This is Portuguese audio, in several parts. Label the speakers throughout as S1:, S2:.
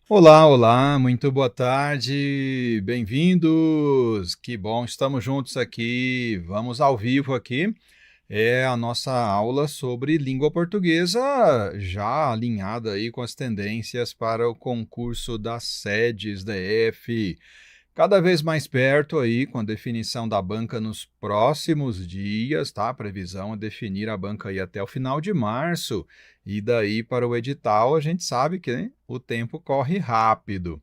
S1: Olá, olá, muito boa tarde, bem-vindos. Que bom, estamos juntos aqui. Vamos ao vivo aqui. É a nossa aula sobre língua portuguesa, já alinhada aí com as tendências para o concurso das sedes DF. Cada vez mais perto aí, com a definição da banca nos próximos dias, tá? A previsão é definir a banca aí até o final de março. E daí para o edital, a gente sabe que, né, o tempo corre rápido.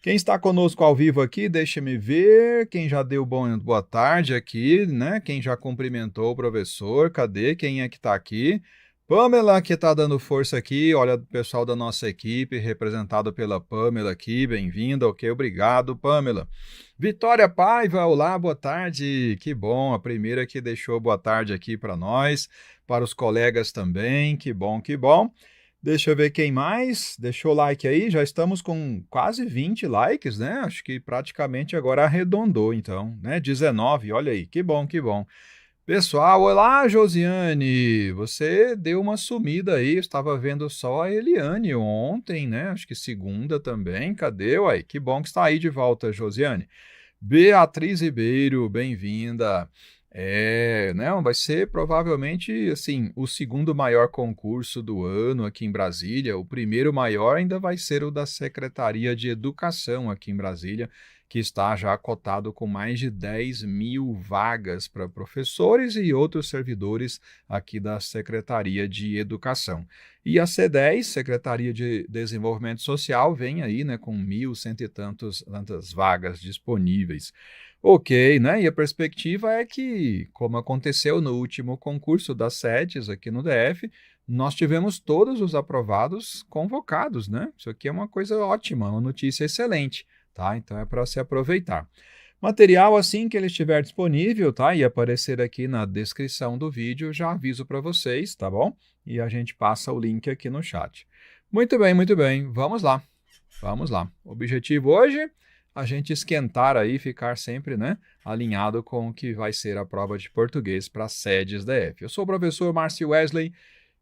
S1: Quem está conosco ao vivo aqui, deixa-me ver. Quem já deu boa tarde aqui, né? Quem já cumprimentou o professor, cadê? Quem é que está aqui? Pamela, que está dando força aqui. Olha, o pessoal da nossa equipe, representado pela Pamela aqui. Bem-vinda, ok? Obrigado, Pamela. Vitória Paiva, olá, boa tarde. Que bom, a primeira que deixou boa tarde aqui para nós, para os colegas também. Que bom, que bom. Deixa eu ver quem mais. Deixou o like aí. Já estamos com quase 20 likes, né? Acho que praticamente agora arredondou, então, né? 19, olha aí. Que bom, que bom. Pessoal, olá, Josiane. Você deu uma sumida aí. Eu estava vendo só a Eliane ontem, né? Acho que segunda também. Cadê? Uai, que bom que está aí de volta, Josiane. Beatriz Ribeiro, bem-vinda. Né, vai ser provavelmente, assim, o segundo maior concurso do ano aqui em Brasília. O primeiro maior ainda vai ser o da Secretaria de Educação aqui em Brasília, que está já cotado com mais de 10.000 vagas para professores e outros servidores aqui da Secretaria de Educação. E a C10, Secretaria de Desenvolvimento Social, vem aí, né, com 1.100 e tantas vagas disponíveis. Ok, né? E a perspectiva é que, como aconteceu no último concurso das sedes aqui no DF, nós tivemos todos os aprovados convocados, né? Isso aqui é uma coisa ótima, uma notícia excelente, tá? Então é para se aproveitar. Material, assim que ele estiver disponível, tá? E aparecer aqui na descrição do vídeo, já aviso para vocês, tá bom? E a gente passa o link aqui no chat. Muito bem, muito bem. Vamos lá. Vamos lá. O objetivo hoje, a gente esquentar aí, ficar sempre, né, alinhado com o que vai ser a prova de português para as sedes da EF. Eu sou o professor Márcio Wesley.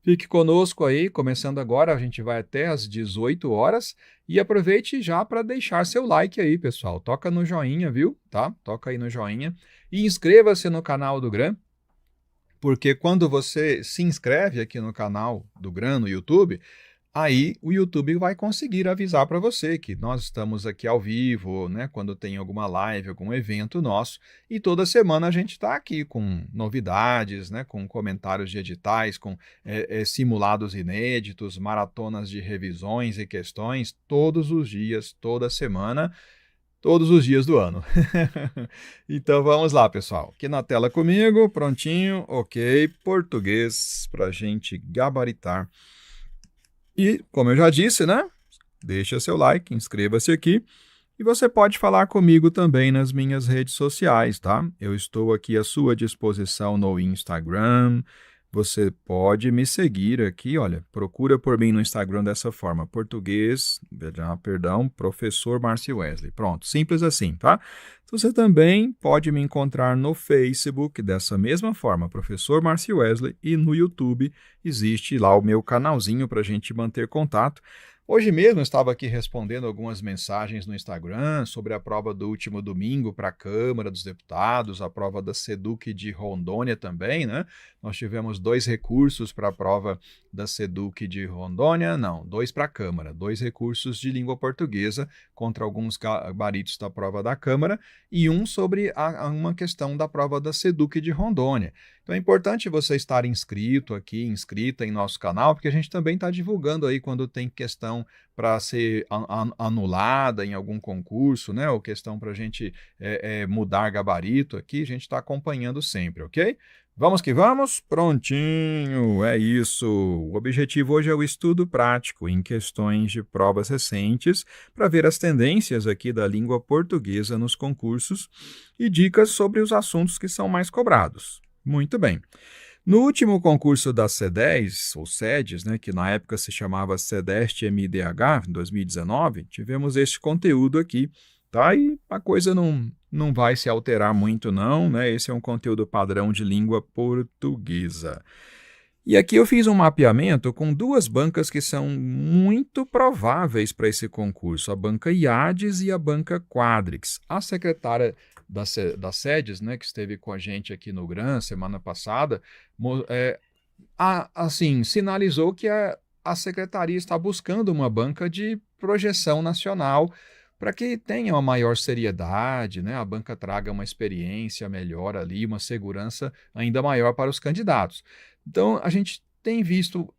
S1: Fique conosco aí, começando agora, a gente vai até às 18 horas e aproveite já para deixar seu like aí, pessoal. Toca no joinha, viu? Tá? Toca aí no joinha e inscreva-se no canal do GRAM, porque quando você se inscreve aqui no canal do GRAM no YouTube, aí o YouTube vai conseguir avisar para você que nós estamos aqui ao vivo, né, quando tem alguma live, algum evento nosso, e toda semana a gente está aqui com novidades, né, com comentários de editais, com simulados inéditos, maratonas de revisões e questões, todos os dias, toda semana, todos os dias do ano. Então vamos lá, pessoal. Aqui na tela comigo, prontinho, ok, português para a gente gabaritar. E, como eu já disse, né? Deixa seu like, inscreva-se aqui. E você pode falar comigo também nas minhas redes sociais, tá? Eu estou aqui à sua disposição no Instagram. Você pode me seguir aqui, olha, procura por mim no Instagram dessa forma, professor Márcio Wesley. Pronto, simples assim, tá? Você também pode me encontrar no Facebook dessa mesma forma, professor Márcio Wesley, e no YouTube existe lá o meu canalzinho para a gente manter contato. Hoje mesmo eu estava aqui respondendo algumas mensagens no Instagram sobre a prova do último domingo para a Câmara dos Deputados, a prova da SEDUC de Rondônia também, né? Nós tivemos 2 recursos para a prova da SEDUC de Rondônia, não, 2 para a Câmara, 2 recursos de língua portuguesa contra alguns gabaritos da prova da Câmara e um sobre uma questão da prova da SEDUC de Rondônia. Então é importante você estar inscrito aqui, inscrita em nosso canal, porque a gente também está divulgando aí quando tem questão para ser anulada em algum concurso, né? Ou questão para a gente mudar gabarito aqui, a gente está acompanhando sempre, ok? Vamos que vamos? Prontinho, é isso. O objetivo hoje é o estudo prático em questões de provas recentes para ver as tendências aqui da língua portuguesa nos concursos e dicas sobre os assuntos que são mais cobrados. Muito bem. No último concurso da C10, ou SEDES, né, que na época se chamava CEDEST MDH, em 2019, tivemos este conteúdo aqui, tá? E a coisa não vai se alterar muito não, né? Esse é um conteúdo padrão de língua portuguesa. E aqui eu fiz um mapeamento com duas bancas que são muito prováveis para esse concurso, a banca IADES e a banca Quadrix. A secretária da SEDES, né, que esteve com a gente aqui no GRAN semana passada, assim, sinalizou que a secretaria está buscando uma banca de projeção nacional para que tenha uma maior seriedade, né? A banca traga uma experiência melhor ali, uma segurança ainda maior para os candidatos. Então, a gente tem visto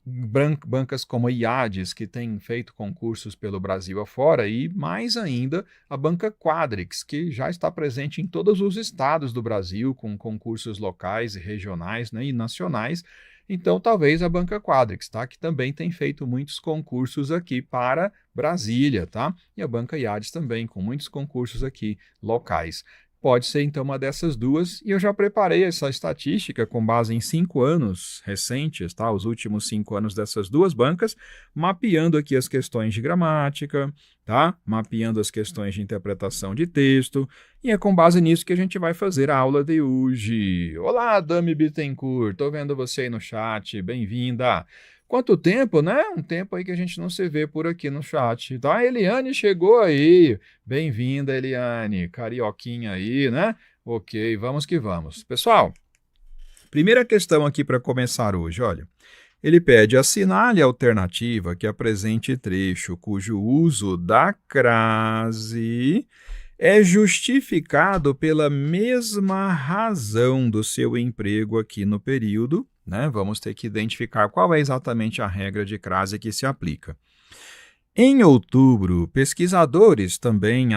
S1: bancas como a IADES, que tem feito concursos pelo Brasil afora, e mais ainda a banca Quadrix, que já está presente em todos os estados do Brasil, com concursos locais e regionais, né, e nacionais. Então, talvez a banca Quadrix, tá? Que também tem feito muitos concursos aqui para Brasília, tá? E a banca IADES também, com muitos concursos aqui locais. Pode ser, então, uma dessas duas, e eu já preparei essa estatística com base em 5 anos recentes, tá? Os últimos 5 anos dessas duas bancas, mapeando aqui as questões de gramática, tá? Mapeando as questões de interpretação de texto, e é com base nisso que a gente vai fazer a aula de hoje. Olá, Dami Bittencourt, estou vendo você aí no chat, bem-vinda. Quanto tempo, né? Um tempo aí que a gente não se vê por aqui no chat. Tá, a Eliane chegou aí. Bem-vinda, Eliane. Carioquinha aí, né? Ok, vamos que vamos. Pessoal, primeira questão aqui para começar hoje, olha. Ele pede: assinale a alternativa que apresente trecho cujo uso da crase é justificado pela mesma razão do seu emprego aqui no período, né? Vamos ter que identificar qual é exatamente a regra de crase que se aplica. Em outubro, pesquisadores também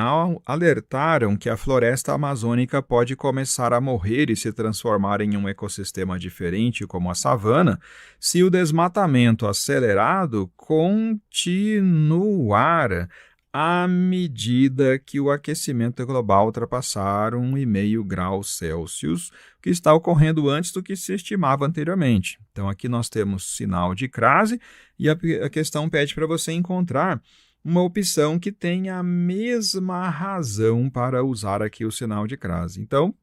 S1: alertaram que a floresta amazônica pode começar a morrer e se transformar em um ecossistema diferente, como a savana, se o desmatamento acelerado continuar à medida que o aquecimento global ultrapassar 1,5 graus Celsius, que está ocorrendo antes do que se estimava anteriormente. Então, aqui nós temos sinal de crase e a questão pede para você encontrar uma opção que tenha a mesma razão para usar aqui o sinal de crase. Então,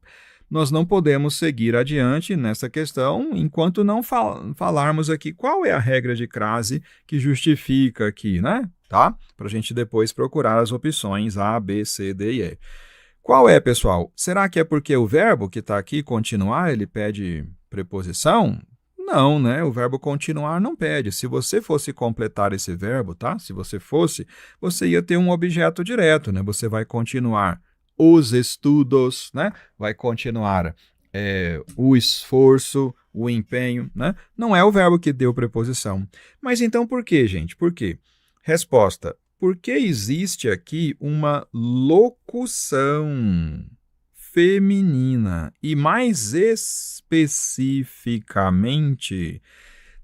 S1: nós não podemos seguir adiante nessa questão enquanto não falarmos aqui qual é a regra de crase que justifica aqui, né? Tá? Para a gente depois procurar as opções A, B, C, D e E. Qual é, pessoal? Será que é porque o verbo que está aqui, continuar, ele pede preposição? Não, né? O verbo continuar não pede. Se você fosse completar esse verbo, tá? Se você fosse, você ia ter um objeto direto, né? Você vai continuar os estudos, né? Vai continuar o esforço, o empenho, né? Não é o verbo que deu preposição. Mas então por quê, gente? Por quê? Resposta: porque existe aqui uma locução feminina e, mais especificamente,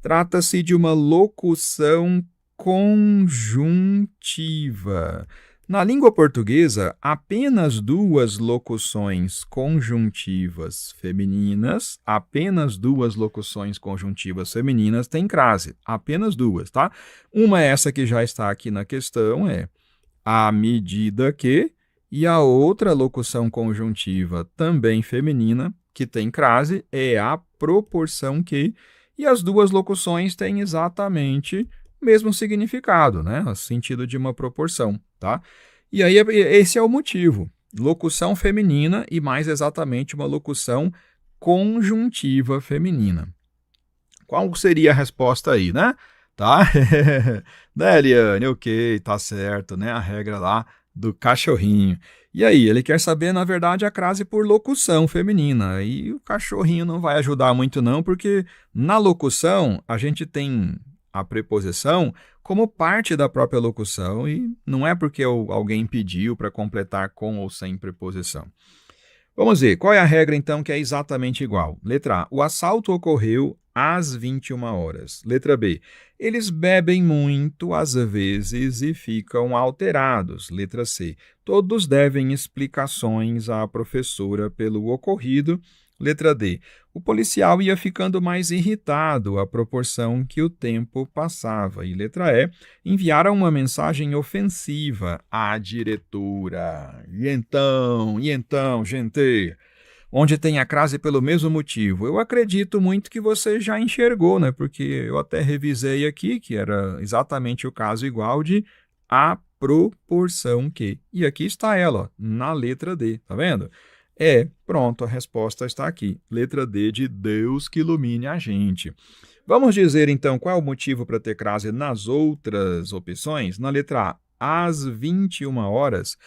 S1: trata-se de uma locução conjuntiva. Na língua portuguesa, apenas duas locuções conjuntivas femininas, têm crase, apenas duas, tá? Uma é essa que já está aqui na questão, é à medida que, e a outra locução conjuntiva também feminina, que tem crase, é a proporção que, e as duas locuções têm exatamente o mesmo significado, né? O sentido de uma proporção, tá? E aí esse é o motivo. Locução feminina e, mais exatamente, uma locução conjuntiva feminina. Qual seria a resposta aí, né? Tá? Né, Eliane? Ok, tá certo, né? A regra lá do cachorrinho. E aí, ele quer saber, na verdade, a crase por locução feminina. E o cachorrinho não vai ajudar muito não, porque na locução a gente tem a preposição como parte da própria locução e não é porque alguém pediu para completar com ou sem preposição. Vamos ver, qual é a regra então que é exatamente igual? Letra A, o assalto ocorreu às 21 horas. Letra B, eles bebem muito às vezes e ficam alterados. Letra C, todos devem explicações à professora pelo ocorrido. Letra D, o policial ia ficando mais irritado à proporção que o tempo passava. E letra E, enviaram uma mensagem ofensiva à diretora. E então, gente? onde tem a crase pelo mesmo motivo? Eu acredito muito que você já enxergou, né? Porque eu até revisei aqui que era exatamente o caso igual de a proporção que. E aqui está ela, ó, na letra D, tá vendo? Pronto, a resposta está aqui. Letra D de Deus que ilumine a gente. Vamos dizer então qual é o motivo para ter crase nas outras opções? Na letra A, às 21 horas.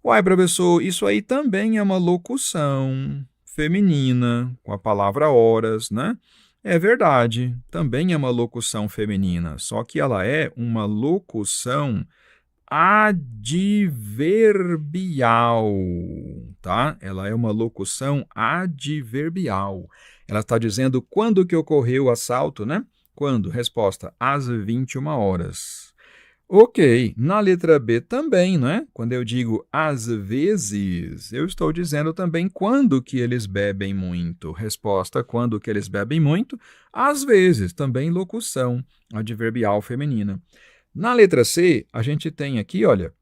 S1: Uai, professor, isso aí também é uma locução feminina, com a palavra horas, né? É verdade, também é uma locução feminina, só que ela é uma locução adverbial, tá? Ela é uma locução adverbial. Ela está dizendo quando que ocorreu o assalto, né? Quando? Resposta, às 21 horas. Ok, na letra B também, né? Quando eu digo às vezes, eu estou dizendo também quando que eles bebem muito. Resposta, quando que eles bebem muito? Às vezes, também locução adverbial feminina. Na letra C, a gente tem aqui, olha,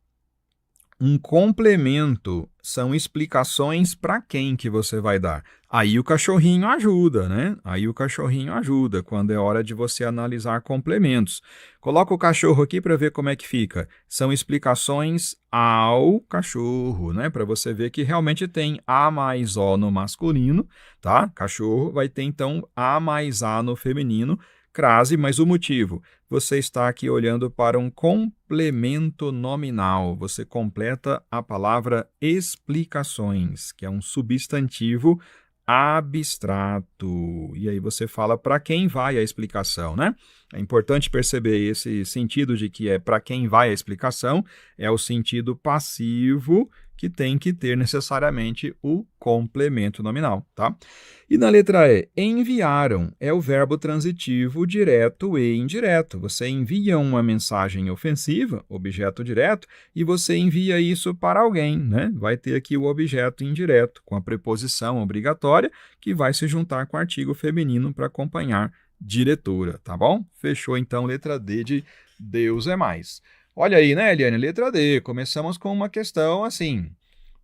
S1: um complemento, são explicações para quem que você vai dar. Aí o cachorrinho ajuda, né? Aí o cachorrinho ajuda quando é hora de você analisar complementos. Coloca o cachorro aqui para ver como é que fica. São explicações ao cachorro, né? Para você ver que realmente tem A mais O no masculino, tá? Cachorro vai ter então A mais A no feminino, crase, mas o motivo? Você está aqui olhando para um complemento nominal. Você completa a palavra explicações, que é um substantivo abstrato. E aí você fala para quem vai a explicação, né? É importante perceber esse sentido de que é para quem vai a explicação, é o sentido passivo que tem que ter necessariamente o complemento nominal, tá? E na letra E, enviaram é o verbo transitivo direto e indireto. Você envia uma mensagem ofensiva, objeto direto, e você envia isso para alguém, né? Vai ter aqui o objeto indireto, com a preposição obrigatória, que vai se juntar com o artigo feminino para acompanhar diretora, tá bom? Fechou então, letra D de Deus é mais. Olha aí, né, Eliane? Letra D. Começamos com uma questão assim,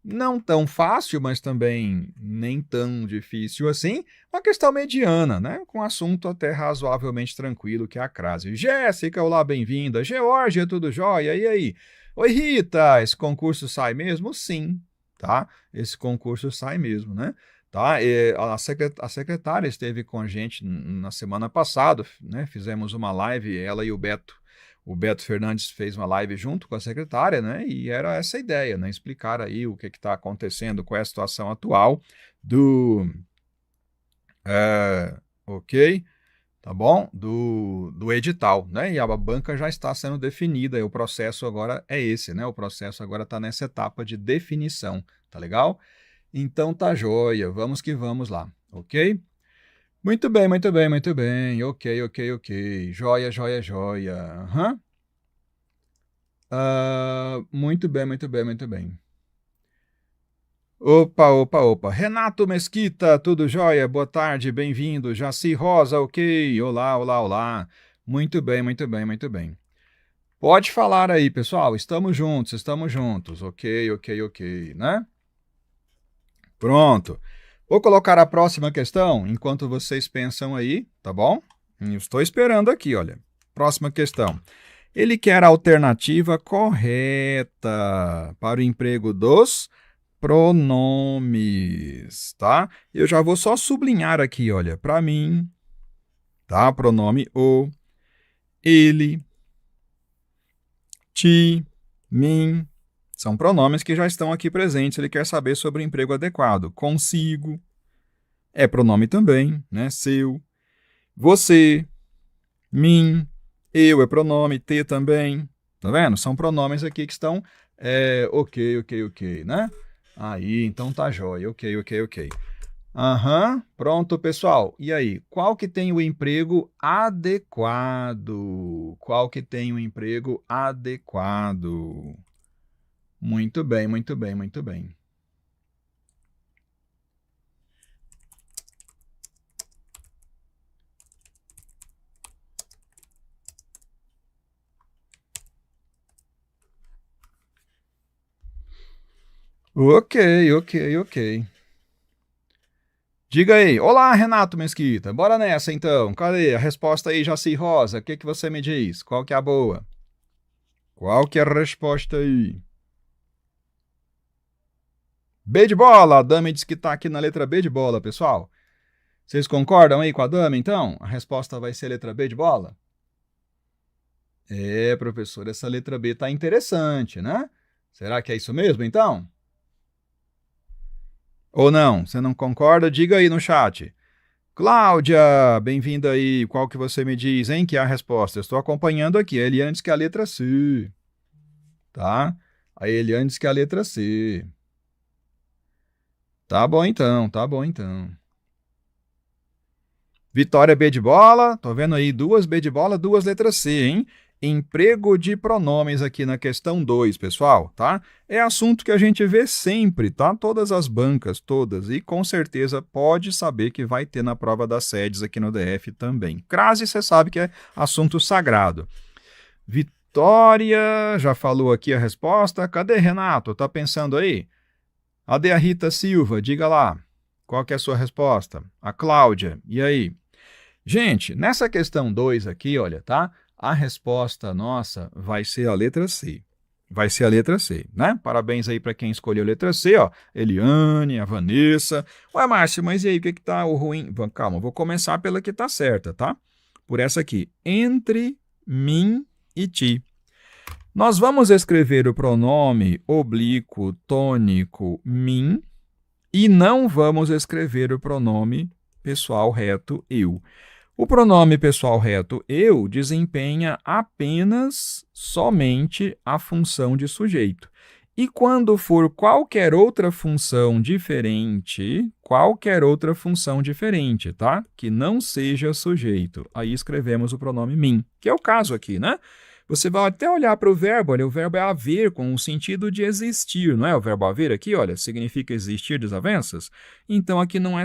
S1: não tão fácil, mas também nem tão difícil assim. Uma questão mediana, né? Com um assunto até razoavelmente tranquilo, que é a crase. Jéssica, olá, bem-vinda. Geórgia, tudo jóia? E aí? Oi, Rita, esse concurso sai mesmo? Sim, tá? Esse concurso sai mesmo, né? Tá? A secretária esteve com a gente na semana passada, né? Fizemos uma live, ela e o Beto. O Beto Fernandes fez uma live junto com a secretária, né? E era essa a ideia, né? Explicar aí o que está acontecendo, qual é a situação atual do. Ok, tá bom? Do edital, né? E a banca já está sendo definida, e o processo agora é esse, né? O processo agora está nessa etapa de definição, tá legal? Então tá joia, vamos que vamos lá, ok? Muito bem, muito bem, muito bem. Ok, ok, ok. Joia, joia, joia. Aham. Muito bem, muito bem, muito bem. Opa, opa, opa. Renato Mesquita, tudo jóia? Boa tarde, bem-vindo. Jaci Rosa, ok. Olá, olá, olá. Muito bem, muito bem, muito bem. Pode falar aí, pessoal. Estamos juntos, estamos juntos. Ok, ok, ok, né? Pronto. Vou colocar a próxima questão enquanto vocês pensam aí, tá bom? Estou esperando aqui, olha. Próxima questão. Ele quer a alternativa correta para o emprego dos pronomes, tá? Eu já vou só sublinhar aqui, olha, para mim, tá? Pronome o, ele, ti, mim, são pronomes que já estão aqui presentes. Ele quer saber sobre o emprego adequado. Consigo, é pronome também, né? Seu, você, mim, eu é pronome, te também. Tá vendo? São pronomes aqui que estão ok, ok, ok, né? Aí, então tá jóia. Ok, ok, ok. Aham, pronto, pessoal. E aí, qual que tem o emprego adequado? Qual que tem o emprego adequado? Muito bem, muito bem, muito bem. Ok, ok, ok. Diga aí. Olá, Renato Mesquita. Bora nessa, então. Cadê a resposta aí, Jaci Rosa? O que que você me diz? Qual que é a boa? Qual que é a resposta aí? B de bola. A Dami diz que tá aqui na letra B de bola, pessoal. Vocês concordam aí com a Dami, então? A resposta vai ser a letra B de bola? É, professor, essa letra B tá interessante, né? Será que é isso mesmo, então? Ou não? Você não concorda? Diga aí no chat. Cláudia, bem-vinda aí. Qual que você me diz, hein? Que é a resposta. Eu estou acompanhando aqui. A Eliane diz que é a letra C. Tá? A Eliane diz que é a letra C. Tá bom então, tá bom então. Vitória B de bola. Tô vendo aí duas B de bola, duas letras C, hein? Emprego de pronomes aqui na questão 2, pessoal, tá? É assunto que a gente vê sempre, tá? Todas as bancas, todas. E com certeza pode saber que vai ter na prova das sedes aqui no DF também. Crase, você sabe que é assunto sagrado. Vitória, já falou aqui a resposta. Cadê Renato? Tá pensando aí? Cadê a Rita Silva? Diga lá. Qual que é a sua resposta? A Cláudia, e aí? Gente, nessa questão 2 aqui, olha, tá? A resposta nossa vai ser a letra C. Vai ser a letra C, né? Parabéns aí para quem escolheu a letra C, ó. Eliane, a Vanessa. Ué, Márcio, mas e aí, o que que tá o ruim? Calma, vou começar pela que tá certa, tá? Por essa aqui. Entre mim e ti. Nós vamos escrever o pronome oblíquo tônico mim e não vamos escrever o pronome pessoal reto eu. O pronome pessoal reto eu desempenha apenas, somente a função de sujeito. E quando for qualquer outra função diferente, tá? Que não seja sujeito, aí escrevemos o pronome mim, que é o caso aqui, né? Você vai até olhar para o verbo, olha, o verbo é haver, com o sentido de existir, não é? O verbo haver aqui, olha, significa existir desavenças. Então, aqui não é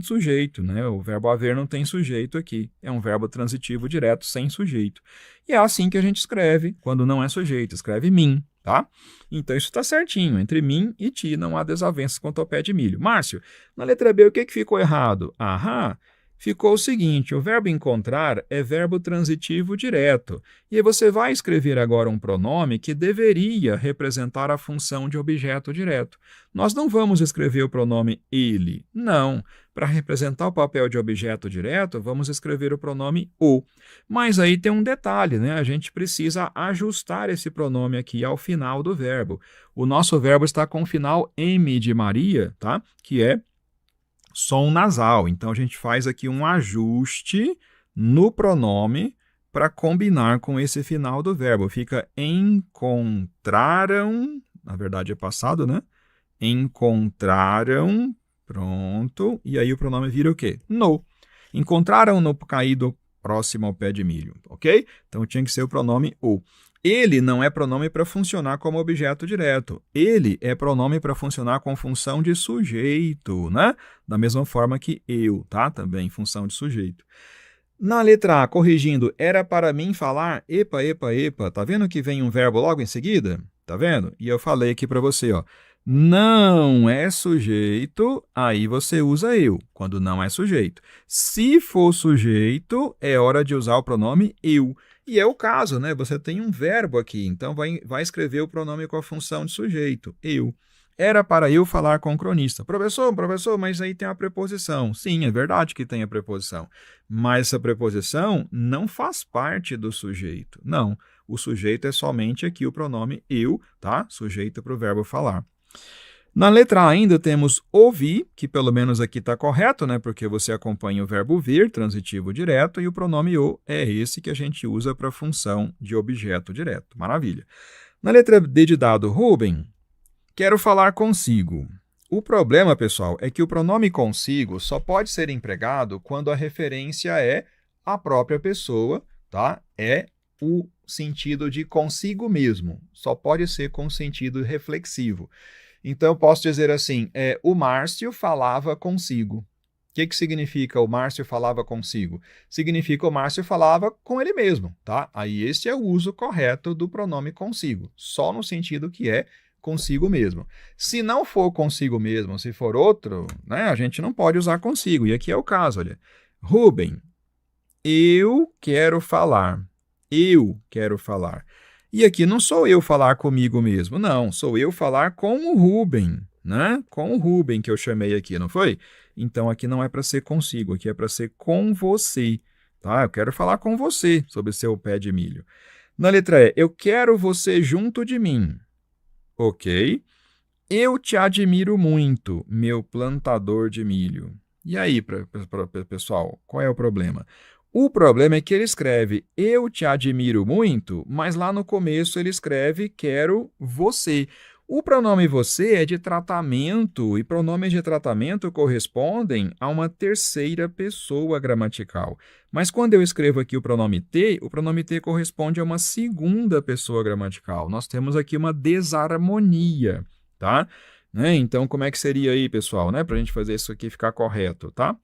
S1: sujeito, né? O verbo haver não tem sujeito aqui. É um verbo transitivo direto, sem sujeito. E é assim que a gente escreve quando não é sujeito, escreve mim, tá? Então, isso está certinho. Entre mim e ti não há desavenças quanto ao pé de milho. Márcio, na letra B, o que ficou errado? Aham. Ficou o seguinte, o verbo encontrar é verbo transitivo direto. E aí você vai escrever agora um pronome que deveria representar a função de objeto direto. Nós não vamos escrever o pronome ele, não. Para representar o papel de objeto direto, vamos escrever o pronome o. Mas aí tem um detalhe, né? A gente precisa ajustar esse pronome aqui ao final do verbo. O nosso verbo está com o final M de Maria, tá? Que é som nasal. Então, a gente faz aqui um ajuste no pronome para combinar com esse final do verbo. Fica encontraram, na verdade é passado, né? Encontraram, pronto. E aí o pronome vira o quê? No. Encontraram no caído próximo ao pé de milho, ok? Então, tinha que ser o pronome o. Ele não é pronome para funcionar como objeto direto. Ele é pronome para funcionar com função de sujeito, né? Da mesma forma que eu, tá? Também função de sujeito. Na letra A, corrigindo, era para mim falar epa, epa, epa. Tá vendo que vem um verbo logo em seguida? Tá vendo? E eu falei aqui para você, ó. Não é sujeito, aí você usa eu, quando não é sujeito. Se for sujeito, é hora de usar o pronome eu. E é o caso, né? Você tem um verbo aqui, então vai escrever o pronome com a função de sujeito, eu. Era para eu falar com o cronista. Professor, mas aí tem a preposição. Sim, é verdade que tem a preposição. Mas essa preposição não faz parte do sujeito. Não, o sujeito é somente aqui o pronome eu, tá? Sujeito para o verbo falar. Na letra A ainda temos ouvir, que pelo menos aqui está correto, né? Porque você acompanha o verbo vir, transitivo direto, e o pronome o é esse que a gente usa para a função de objeto direto. Maravilha. Na letra D de dado, Rubem, quero falar consigo. O problema, pessoal, é que o pronome consigo só pode ser empregado quando a referência é a própria pessoa, tá? É o sentido de consigo mesmo. Só pode ser com sentido reflexivo. Então, eu posso dizer assim, o Márcio falava consigo. O que significa o Márcio falava consigo? Significa o Márcio falava com ele mesmo, tá? Aí esse é o uso correto do pronome consigo, só no sentido que é consigo mesmo. Se não for consigo mesmo, se for outro, né, a gente não pode usar consigo. E aqui é o caso, olha. Rubem, eu quero falar. Eu quero falar. E aqui não sou eu falar comigo mesmo, não. Sou eu falar com o Rubem, né? Com o Rubem que eu chamei aqui, não foi? Então aqui não é para ser consigo, aqui é para ser com você, tá? Eu quero falar com você sobre seu pé de milho. Na letra E, eu quero você junto de mim. Ok. Eu te admiro muito, meu plantador de milho. E aí, pessoal, qual é o problema? O problema é que ele escreve eu te admiro muito, mas lá no começo ele escreve quero você. O pronome você é de tratamento e pronomes de tratamento correspondem a uma terceira pessoa gramatical. Mas quando eu escrevo aqui o pronome T corresponde a uma segunda pessoa gramatical. Nós temos aqui uma desarmonia, tá? Né? Então, como é que seria aí, pessoal, né? Para a gente fazer isso aqui ficar correto, tá?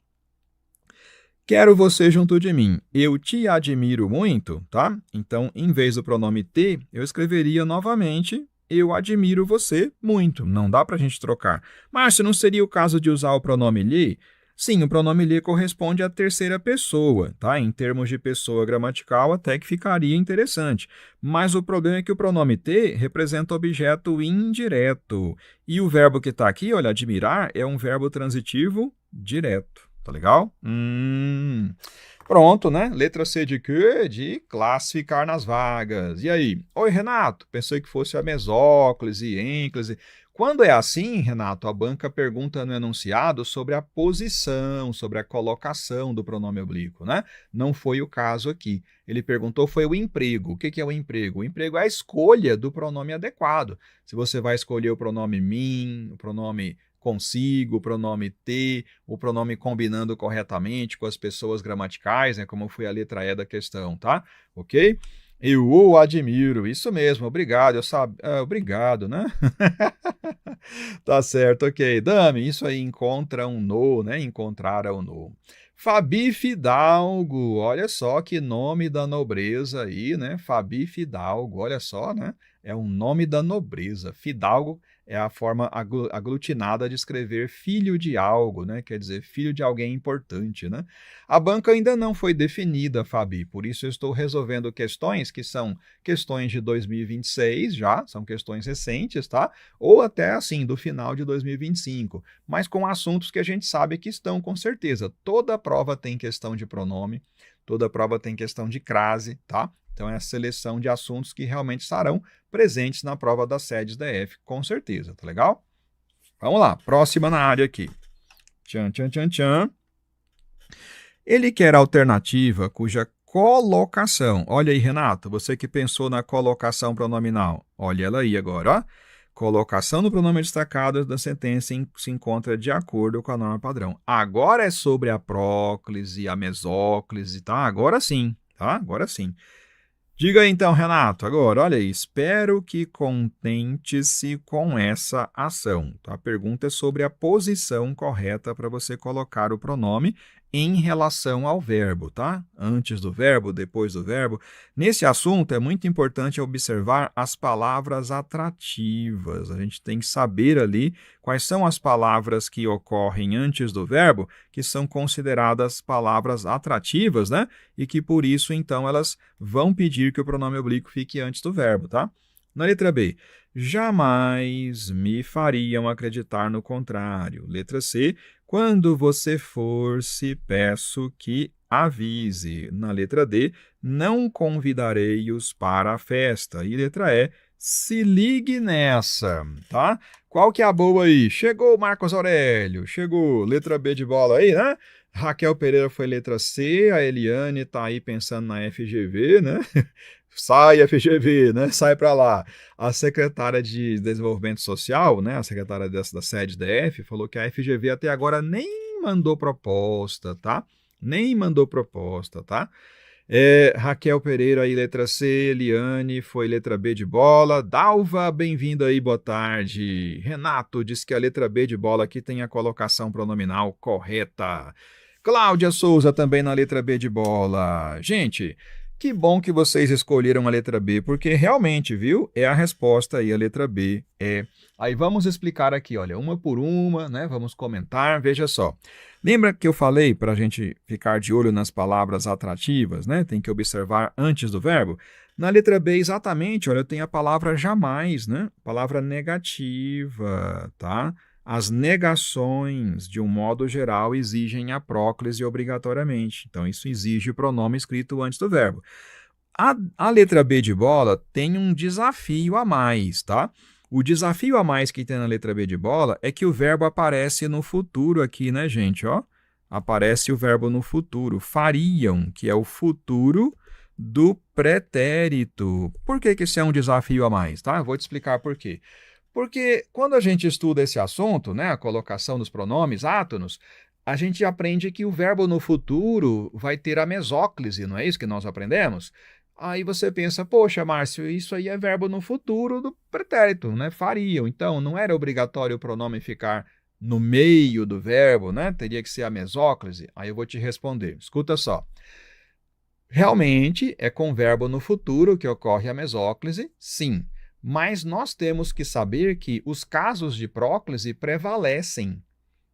S1: Quero você junto de mim. Eu te admiro muito, tá? Então, em vez do pronome te, eu escreveria novamente eu admiro você muito. Não dá para a gente trocar. Mas se não seria o caso de usar o pronome lhe? Sim, o pronome lhe corresponde à terceira pessoa, tá? Em termos de pessoa gramatical, até que ficaria interessante. Mas o problema é que o pronome te representa objeto indireto. E o verbo que está aqui, olha, admirar, é um verbo transitivo direto. Tá legal? Pronto, né? Letra C de quê? De classificar nas vagas. E aí? Oi, Renato. Pensei que fosse a mesóclise, ênclise. Quando é assim, Renato, a banca pergunta no enunciado sobre a posição, sobre a colocação do pronome oblíquo, né? Não foi o caso aqui. Ele perguntou foi o emprego. O que é o emprego? O emprego é a escolha do pronome adequado. Se você vai escolher o pronome mim, o pronome consigo, o pronome te, o pronome combinando corretamente com as pessoas gramaticais, né, como foi a letra E da questão, tá? Ok? Eu o admiro, isso mesmo, obrigado, obrigado, né? Tá certo, ok. Dami, isso aí encontra um no, né? Encontrar o no. Fabi Fidalgo, olha só que nome da nobreza aí, né? Fabi Fidalgo, olha só, né? É um nome da nobreza. Fidalgo é a forma aglutinada de escrever filho de algo, né? Quer dizer, filho de alguém importante, né? A banca ainda não foi definida, Fabi, por isso eu estou resolvendo questões que são questões de 2026 já, são questões recentes, tá? Ou até assim, do final de 2025, mas com assuntos que a gente sabe que estão com certeza. Toda prova tem questão de pronome, toda prova tem questão de crase, tá? Então, é a seleção de assuntos que realmente estarão presentes na prova das sedes DF, com certeza, tá legal? Vamos lá, próxima na área aqui. Tchan, tchan, tchan, tchan. Ele quer alternativa cuja colocação, olha aí, Renato, você que pensou na colocação pronominal, olha ela aí agora, ó. Colocação do pronome destacado da sentença se encontra de acordo com a norma padrão. Agora é sobre a próclise, a mesóclise, tá? Agora sim, tá? Agora sim. Diga aí então, Renato, agora, olha aí, espero que contente-se com essa ação. Tá? A pergunta é sobre a posição correta para você colocar o pronome em relação ao verbo, tá? Antes do verbo, depois do verbo. Nesse assunto é muito importante observar as palavras atrativas. A gente tem que saber ali quais são as palavras que ocorrem antes do verbo, que são consideradas palavras atrativas, né? E que por isso, então, elas vão pedir que o pronome oblíquo fique antes do verbo, tá? Na letra B, jamais me fariam acreditar no contrário. Letra C, quando você for, se peço que avise. Na letra D, não convidarei-os para a festa. E letra E, se ligue nessa, tá? Qual que é a boa aí? Chegou o Marcos Aurélio, chegou. Letra B de bola aí, né? Raquel Pereira foi letra C, a Eliane está aí pensando na FGV, né? Sai FGV, né? Sai para lá. A secretária de Desenvolvimento Social, né? A secretária da sede DF, falou que a FGV até agora nem mandou proposta, tá? Nem mandou proposta, tá? Raquel Pereira aí, letra C, Eliane foi letra B de bola. Dalva, bem-vinda aí, boa tarde. Renato diz que a letra B de bola aqui tem a colocação pronominal correta. Cláudia Souza também na letra B de bola. Gente, Que bom que vocês escolheram a letra B, porque realmente, viu? É a resposta aí, a letra B é. Aí vamos explicar aqui, olha, uma por uma, né? Vamos comentar, veja só. Lembra que eu falei para a gente ficar de olho nas palavras atrativas, né? Tem que observar antes do verbo. Na letra B, exatamente, olha, tem a palavra jamais, né? Palavra negativa, tá? As negações, de um modo geral, exigem a próclise obrigatoriamente. Então, isso exige o pronome escrito antes do verbo. A letra B de bola tem um desafio a mais, tá? O desafio a mais que tem na letra B de bola é que o verbo aparece no futuro aqui, né, gente? Ó, aparece o verbo no futuro. Fariam, que é o futuro do pretérito. Por que isso é um desafio a mais, tá? Eu vou te explicar por quê. Porque quando a gente estuda esse assunto, né, a colocação dos pronomes átonos, a gente aprende que o verbo no futuro vai ter a mesóclise, não é isso que nós aprendemos? Aí você pensa, poxa, Márcio, isso aí é verbo no futuro do pretérito, né? Fariam. Então, não era obrigatório o pronome ficar no meio do verbo, né? Teria que ser a mesóclise. Aí eu vou te responder. Escuta só. Realmente é com o verbo no futuro que ocorre a mesóclise, sim. Mas nós temos que saber que os casos de próclise prevalecem.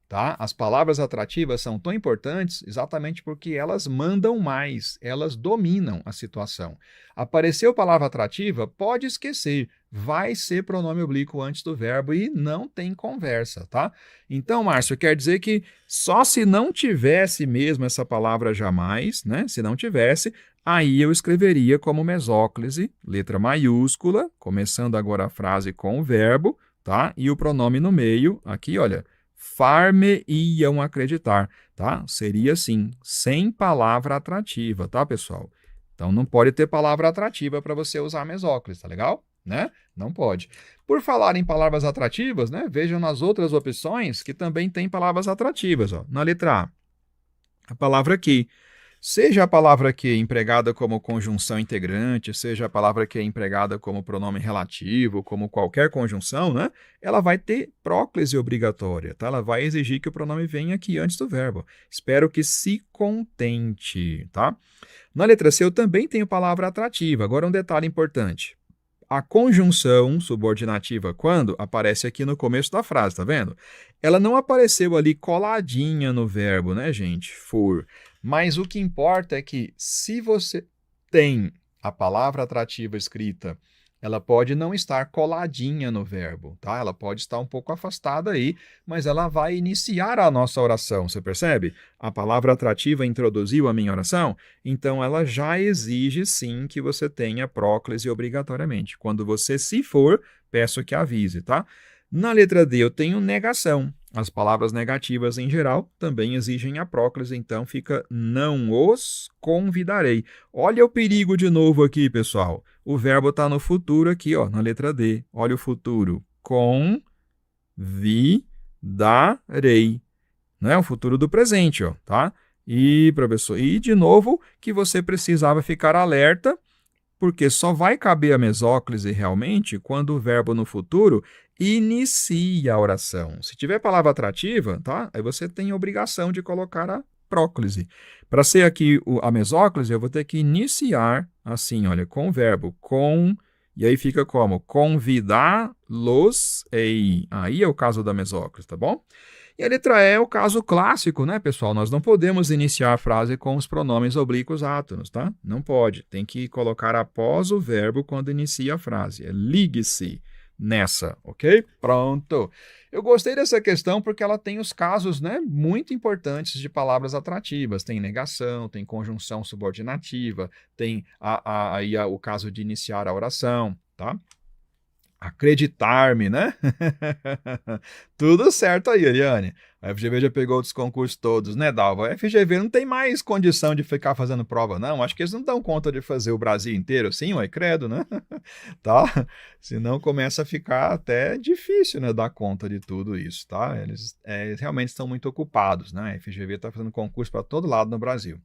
S1: Tá? As palavras atrativas são tão importantes exatamente porque elas mandam mais, elas dominam a situação. Apareceu palavra atrativa, pode esquecer, vai ser pronome oblíquo antes do verbo e não tem conversa, tá? Então, Márcio, quer dizer que só se não tivesse mesmo essa palavra jamais, né? Se não tivesse, aí eu escreveria como mesóclise, letra maiúscula, começando agora a frase com o verbo, tá? E o pronome no meio, aqui, olha, far-me-iam acreditar, tá? Seria assim, sem palavra atrativa, tá, pessoal? Então, não pode ter palavra atrativa para você usar mesóclise, tá legal? Né? Não pode. Por falar em palavras atrativas, né? Vejam nas outras opções que também tem palavras atrativas, ó. Na letra A palavra que. Seja a palavra que empregada como conjunção integrante, seja a palavra que é empregada como pronome relativo, como qualquer conjunção, né? Ela vai ter próclise obrigatória, tá? Ela vai exigir que o pronome venha aqui antes do verbo. Espero que se contente, tá? Na letra C eu também tenho palavra atrativa. Agora um detalhe importante. A conjunção subordinativa quando aparece aqui no começo da frase, tá vendo? Ela não apareceu ali coladinha no verbo, né, gente? For. Mas o que importa é que se você tem a palavra atrativa escrita, ela pode não estar coladinha no verbo, tá? Ela pode estar um pouco afastada aí, mas ela vai iniciar a nossa oração, você percebe? A palavra atrativa introduziu a minha oração, então ela já exige sim que você tenha próclise obrigatoriamente. Quando você se for, peço que avise, tá? Na letra D eu tenho negação. As palavras negativas em geral também exigem a próclise, então fica não os convidarei. Olha o perigo de novo aqui, pessoal. O verbo está no futuro aqui, ó, na letra D. Olha o futuro. Convidarei. Não é o futuro do presente, ó, tá? E, professor, e de novo que você precisava ficar alerta, porque só vai caber a mesóclise realmente quando o verbo no futuro inicia a oração. Se tiver palavra atrativa, tá? Aí você tem a obrigação de colocar a próclise. Para ser aqui a mesóclise, eu vou ter que iniciar assim, olha, com o verbo com, e aí fica como? Convidá-los-ei. Aí é o caso da mesóclise, tá bom? E a letra E é o caso clássico, né, pessoal? Nós não podemos iniciar a frase com os pronomes oblíquos átonos, tá? Não pode. Tem que colocar após o verbo quando inicia a frase. É ligue-se nessa, ok? Pronto. Eu gostei dessa questão porque ela tem os casos, né, muito importantes de palavras atrativas. Tem negação, tem conjunção subordinativa, tem aí o caso de iniciar a oração, tá? Acreditar-me, né? Tudo certo aí, Eliane. A FGV já pegou os concursos todos, né, Dalva? A FGV não tem mais condição de ficar fazendo prova, não. Acho que eles não dão conta de fazer o Brasil inteiro assim, ué, credo, né? Tá? Senão começa a ficar até difícil, né, dar conta de tudo isso, tá? Eles realmente estão muito ocupados, né? A FGV está fazendo concurso para todo lado no Brasil.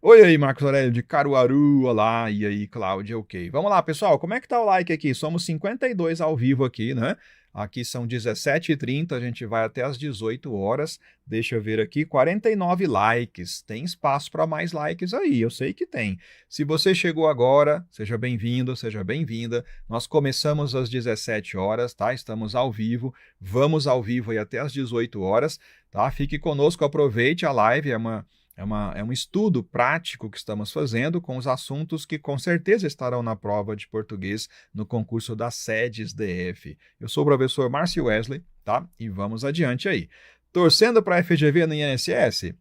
S1: Oi aí, Marcos Aurélio de Caruaru, olá, e aí, Cláudia, ok. Vamos lá, pessoal, como é que tá o like aqui? Somos 52 ao vivo aqui, né? Aqui são 17h30, a gente vai até às 18 horas. Deixa eu ver aqui, 49 likes. Tem espaço para mais likes aí, eu sei que tem. Se você chegou agora, seja bem-vindo, seja bem-vinda. Nós começamos às 17 horas, tá? Estamos ao vivo, vamos ao vivo aí até às 18 horas, tá? Fique conosco, aproveite a live, é um estudo prático que estamos fazendo com os assuntos que com certeza estarão na prova de português no concurso das SEDES DF. Eu sou o professor Márcio Wesley, tá? E vamos adiante aí. Torcendo para a FGV no INSS?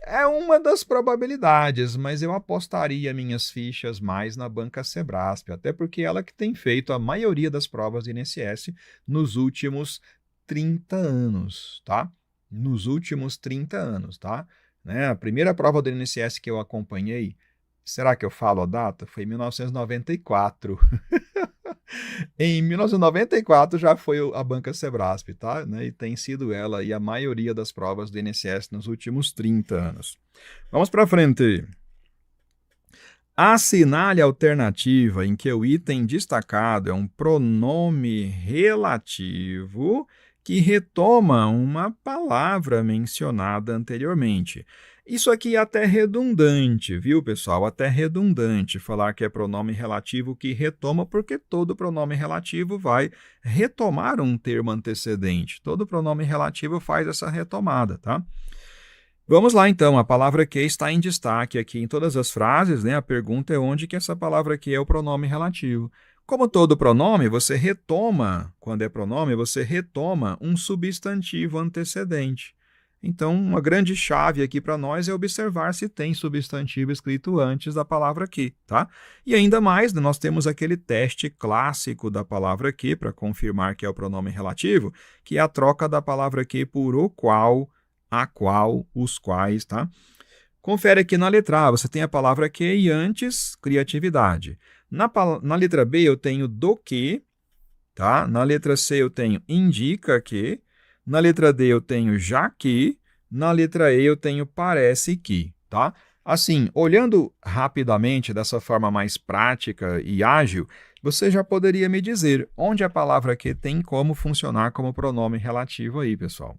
S1: É uma das probabilidades, mas eu apostaria minhas fichas mais na banca Sebrasp, até porque ela que tem feito a maioria das provas do INSS nos últimos 30 anos, tá? Nos últimos 30 anos, tá? Né? A primeira prova do INSS que eu acompanhei, será que eu falo a data? Foi em 1994. Em 1994 já foi a banca Sebrasp, tá? Né? E tem sido ela aí a maioria das provas do INSS nos últimos 30 anos. Vamos para frente. Assinale a alternativa em que o item destacado é um pronome relativo que retoma uma palavra mencionada anteriormente. Isso aqui é até redundante, viu, pessoal? Até redundante falar que é pronome relativo que retoma, porque todo pronome relativo vai retomar um termo antecedente. Todo pronome relativo faz essa retomada, tá? Vamos lá, então. A palavra que está em destaque aqui em todas as frases, né? A pergunta é onde que essa palavra aqui é o pronome relativo. Como todo pronome, você retoma, quando é pronome, você retoma um substantivo antecedente. Então, uma grande chave aqui para nós é observar se tem substantivo escrito antes da palavra que, tá? E ainda mais, nós temos aquele teste clássico da palavra que, para confirmar que é o pronome relativo, que é a troca da palavra que por o qual, a qual, os quais, tá? Confere aqui na letra A, você tem a palavra que e antes, criatividade. Na letra B eu tenho do que, tá? Na letra C eu tenho indica que. Na letra D eu tenho já que. Na letra E eu tenho parece que, tá? Assim, olhando rapidamente dessa forma mais prática e ágil, você já poderia me dizer onde a palavra que tem como funcionar como pronome relativo aí, pessoal.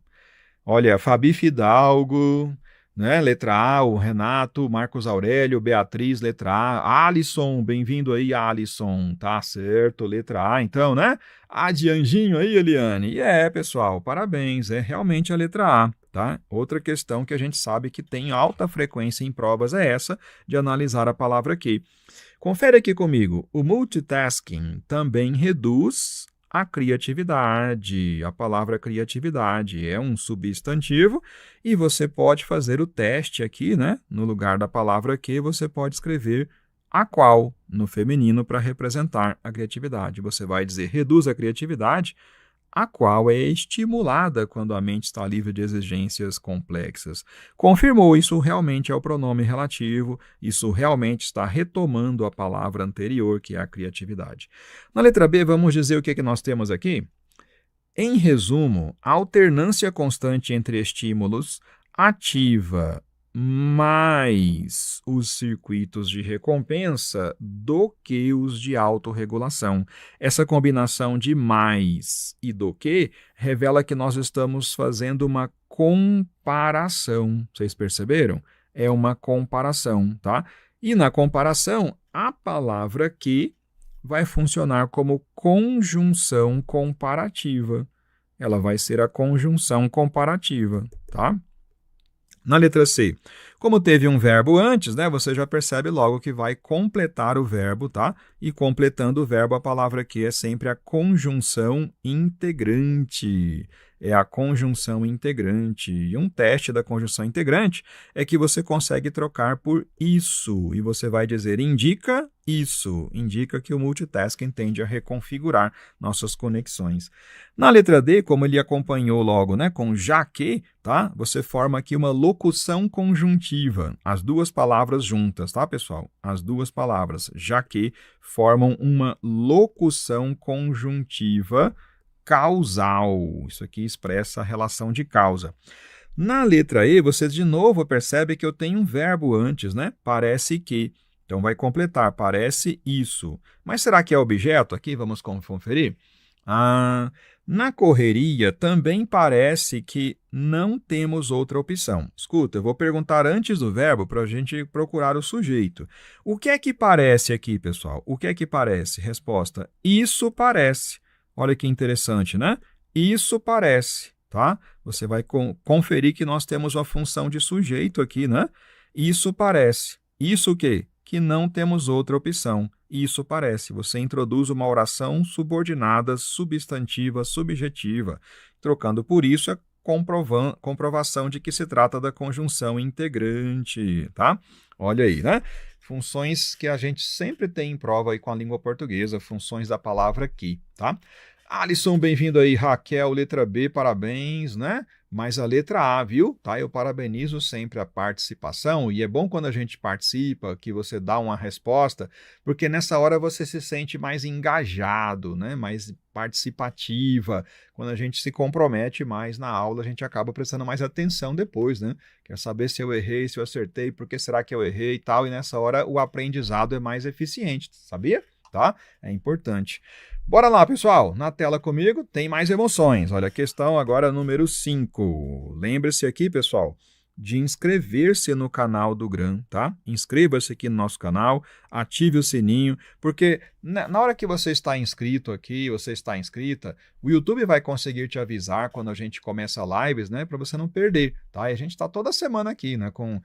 S1: Olha, Fabi Fidalgo, né? Letra A, o Renato, Marcos Aurélio, Beatriz, letra A, Alisson, bem-vindo aí, Alisson, tá certo, letra A, então, né? A de anjinho aí, Eliane. E pessoal, parabéns, é realmente a letra A, tá? Outra questão que a gente sabe que tem alta frequência em provas é essa, de analisar a palavra aqui. Confere aqui comigo, o multitasking também reduz a criatividade. A palavra criatividade é um substantivo e você pode fazer o teste aqui, né? No lugar da palavra que, você pode escrever a qual no feminino para representar a criatividade. Você vai dizer reduz a criatividade, a qual é estimulada quando a mente está livre de exigências complexas. Confirmou, isso realmente é o pronome relativo, isso realmente está retomando a palavra anterior, que é a criatividade. Na letra B, vamos dizer o que nós temos aqui? Em resumo, a alternância constante entre estímulos ativa mais os circuitos de recompensa do que os de autorregulação. Essa combinação de mais e do que revela que nós estamos fazendo uma comparação. Vocês perceberam? É uma comparação, tá? E na comparação, a palavra que vai funcionar como conjunção comparativa. Ela vai ser a conjunção comparativa, tá? Na letra C, como teve um verbo antes, né, você já percebe logo que vai completar o verbo, tá? E completando o verbo, a palavra aqui é sempre a conjunção integrante. É a conjunção integrante. E um teste da conjunção integrante é que você consegue trocar por isso. E você vai dizer indica isso. Indica que o multitasking tende a reconfigurar nossas conexões. Na letra D, como ele acompanhou logo, né, com já que, tá? Você forma aqui uma locução conjuntiva. As duas palavras juntas, tá, pessoal? As duas palavras, já que, formam uma locução conjuntiva causal. Isso aqui expressa a relação de causa. Na letra E, você de novo percebe que eu tenho um verbo antes, né? Parece que. Então, vai completar, parece isso. Mas será que é objeto aqui? Vamos conferir. Ah, na correria, também parece que não temos outra opção. Escuta, eu vou perguntar antes do verbo para a gente procurar o sujeito. O que é que parece aqui, pessoal? O que é que parece? Resposta: isso parece. Olha que interessante, né? Isso parece, tá? Você vai conferir que nós temos uma função de sujeito aqui, né? Isso parece. Isso o quê? Que não temos outra opção. Isso parece. Você introduz uma oração subordinada, substantiva, subjetiva, trocando por isso a comprovação de que se trata da conjunção integrante, tá? Olha aí, né? Funções que a gente sempre tem em prova aí com a língua portuguesa, funções da palavra que, tá? Alisson, bem-vindo aí. Raquel, letra B, parabéns, né? Mas a letra A, viu? Tá? Eu parabenizo sempre a participação e é bom quando a gente participa, que você dá uma resposta, porque nessa hora você se sente mais engajado, né? Mais participativa. Quando a gente se compromete mais na aula, a gente acaba prestando mais atenção depois, né? Quer saber se eu errei, se eu acertei, por que será que eu errei e tal, e nessa hora o aprendizado é mais eficiente, sabia? Tá? É importante. Bora lá, pessoal. Na tela comigo tem mais emoções. Olha a questão agora número 5. Lembre-se aqui, pessoal, de inscrever-se no canal do GRAM, tá? Inscreva-se aqui no nosso canal, ative o sininho, porque na hora que você está inscrito aqui, você está inscrita, o YouTube vai conseguir te avisar quando a gente começa lives, né? Para você não perder, tá? E a gente está toda semana aqui, né? Com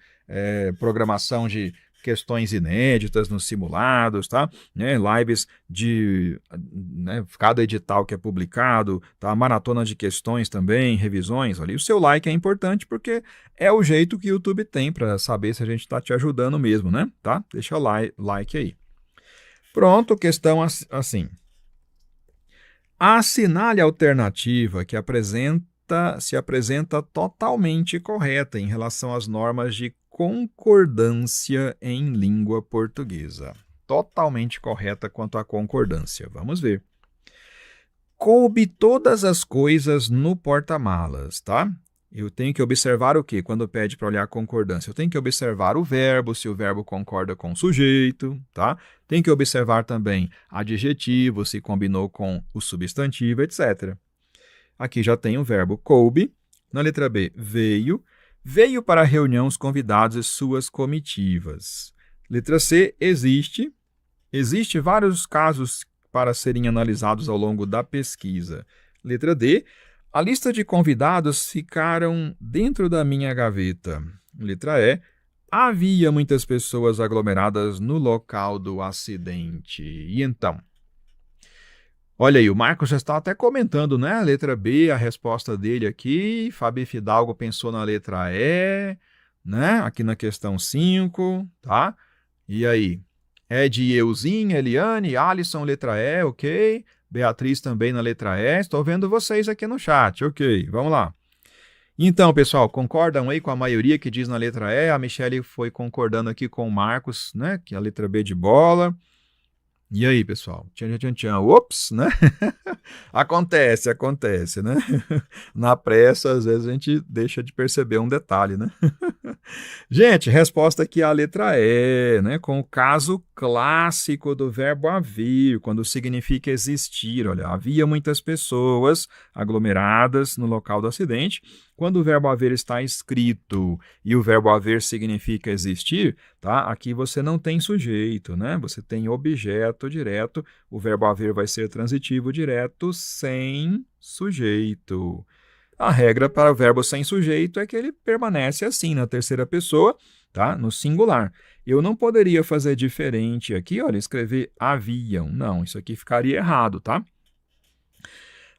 S1: programação de questões inéditas nos simulados, tá? Lives de cada edital que é publicado, tá? Maratona de questões também, revisões ali. O seu like é importante porque é o jeito que o YouTube tem para saber se a gente está te ajudando mesmo, né? Tá? Deixa o like aí. Pronto, questão assim. Assinale a alternativa que se apresenta totalmente correta em relação às normas de concordância em língua portuguesa. Totalmente correta quanto à concordância. Vamos ver. Coube todas as coisas no porta-malas, tá? Eu tenho que observar o quê? Quando pede para olhar a concordância, eu tenho que observar o verbo, se o verbo concorda com o sujeito, tá? Tem que observar também adjetivo, se combinou com o substantivo, etc. Aqui já tem o verbo coube. Na letra B, veio. Veio para a reunião os convidados e suas comitivas. Letra C, existe. Existe vários casos para serem analisados ao longo da pesquisa. Letra D, a lista de convidados ficaram dentro da minha gaveta. Letra E, havia muitas pessoas aglomeradas no local do acidente. E então? Olha aí, o Marcos já está até comentando, né? A letra B, a resposta dele aqui. Fabi Fidalgo pensou na letra E, né? Aqui na questão 5, tá? E aí? Ed e Euzinha, Eliane, Alisson, letra E, ok. Beatriz também na letra E. Estou vendo vocês aqui no chat, ok. Vamos lá. Então, pessoal, concordam aí com a maioria que diz na letra E? A Michele foi concordando aqui com o Marcos, né? Que é a letra B de bola. E aí, pessoal? Tchan, tchan, tchan. Ops, né? Acontece, né? Na pressa, às vezes a gente deixa de perceber um detalhe, né? Gente, resposta aqui é a letra E, né? Com o caso clássico do verbo haver, quando significa existir. Olha, havia muitas pessoas aglomeradas no local do acidente. Quando o verbo haver está escrito e o verbo haver significa existir, tá? Aqui você não tem sujeito, né? Você tem objeto direto. O verbo haver vai ser transitivo direto sem sujeito. A regra para o verbo sem sujeito é que ele permanece assim na terceira pessoa, tá? No singular. Eu não poderia fazer diferente aqui, olha, escrever haviam. Não, isso aqui ficaria errado, tá?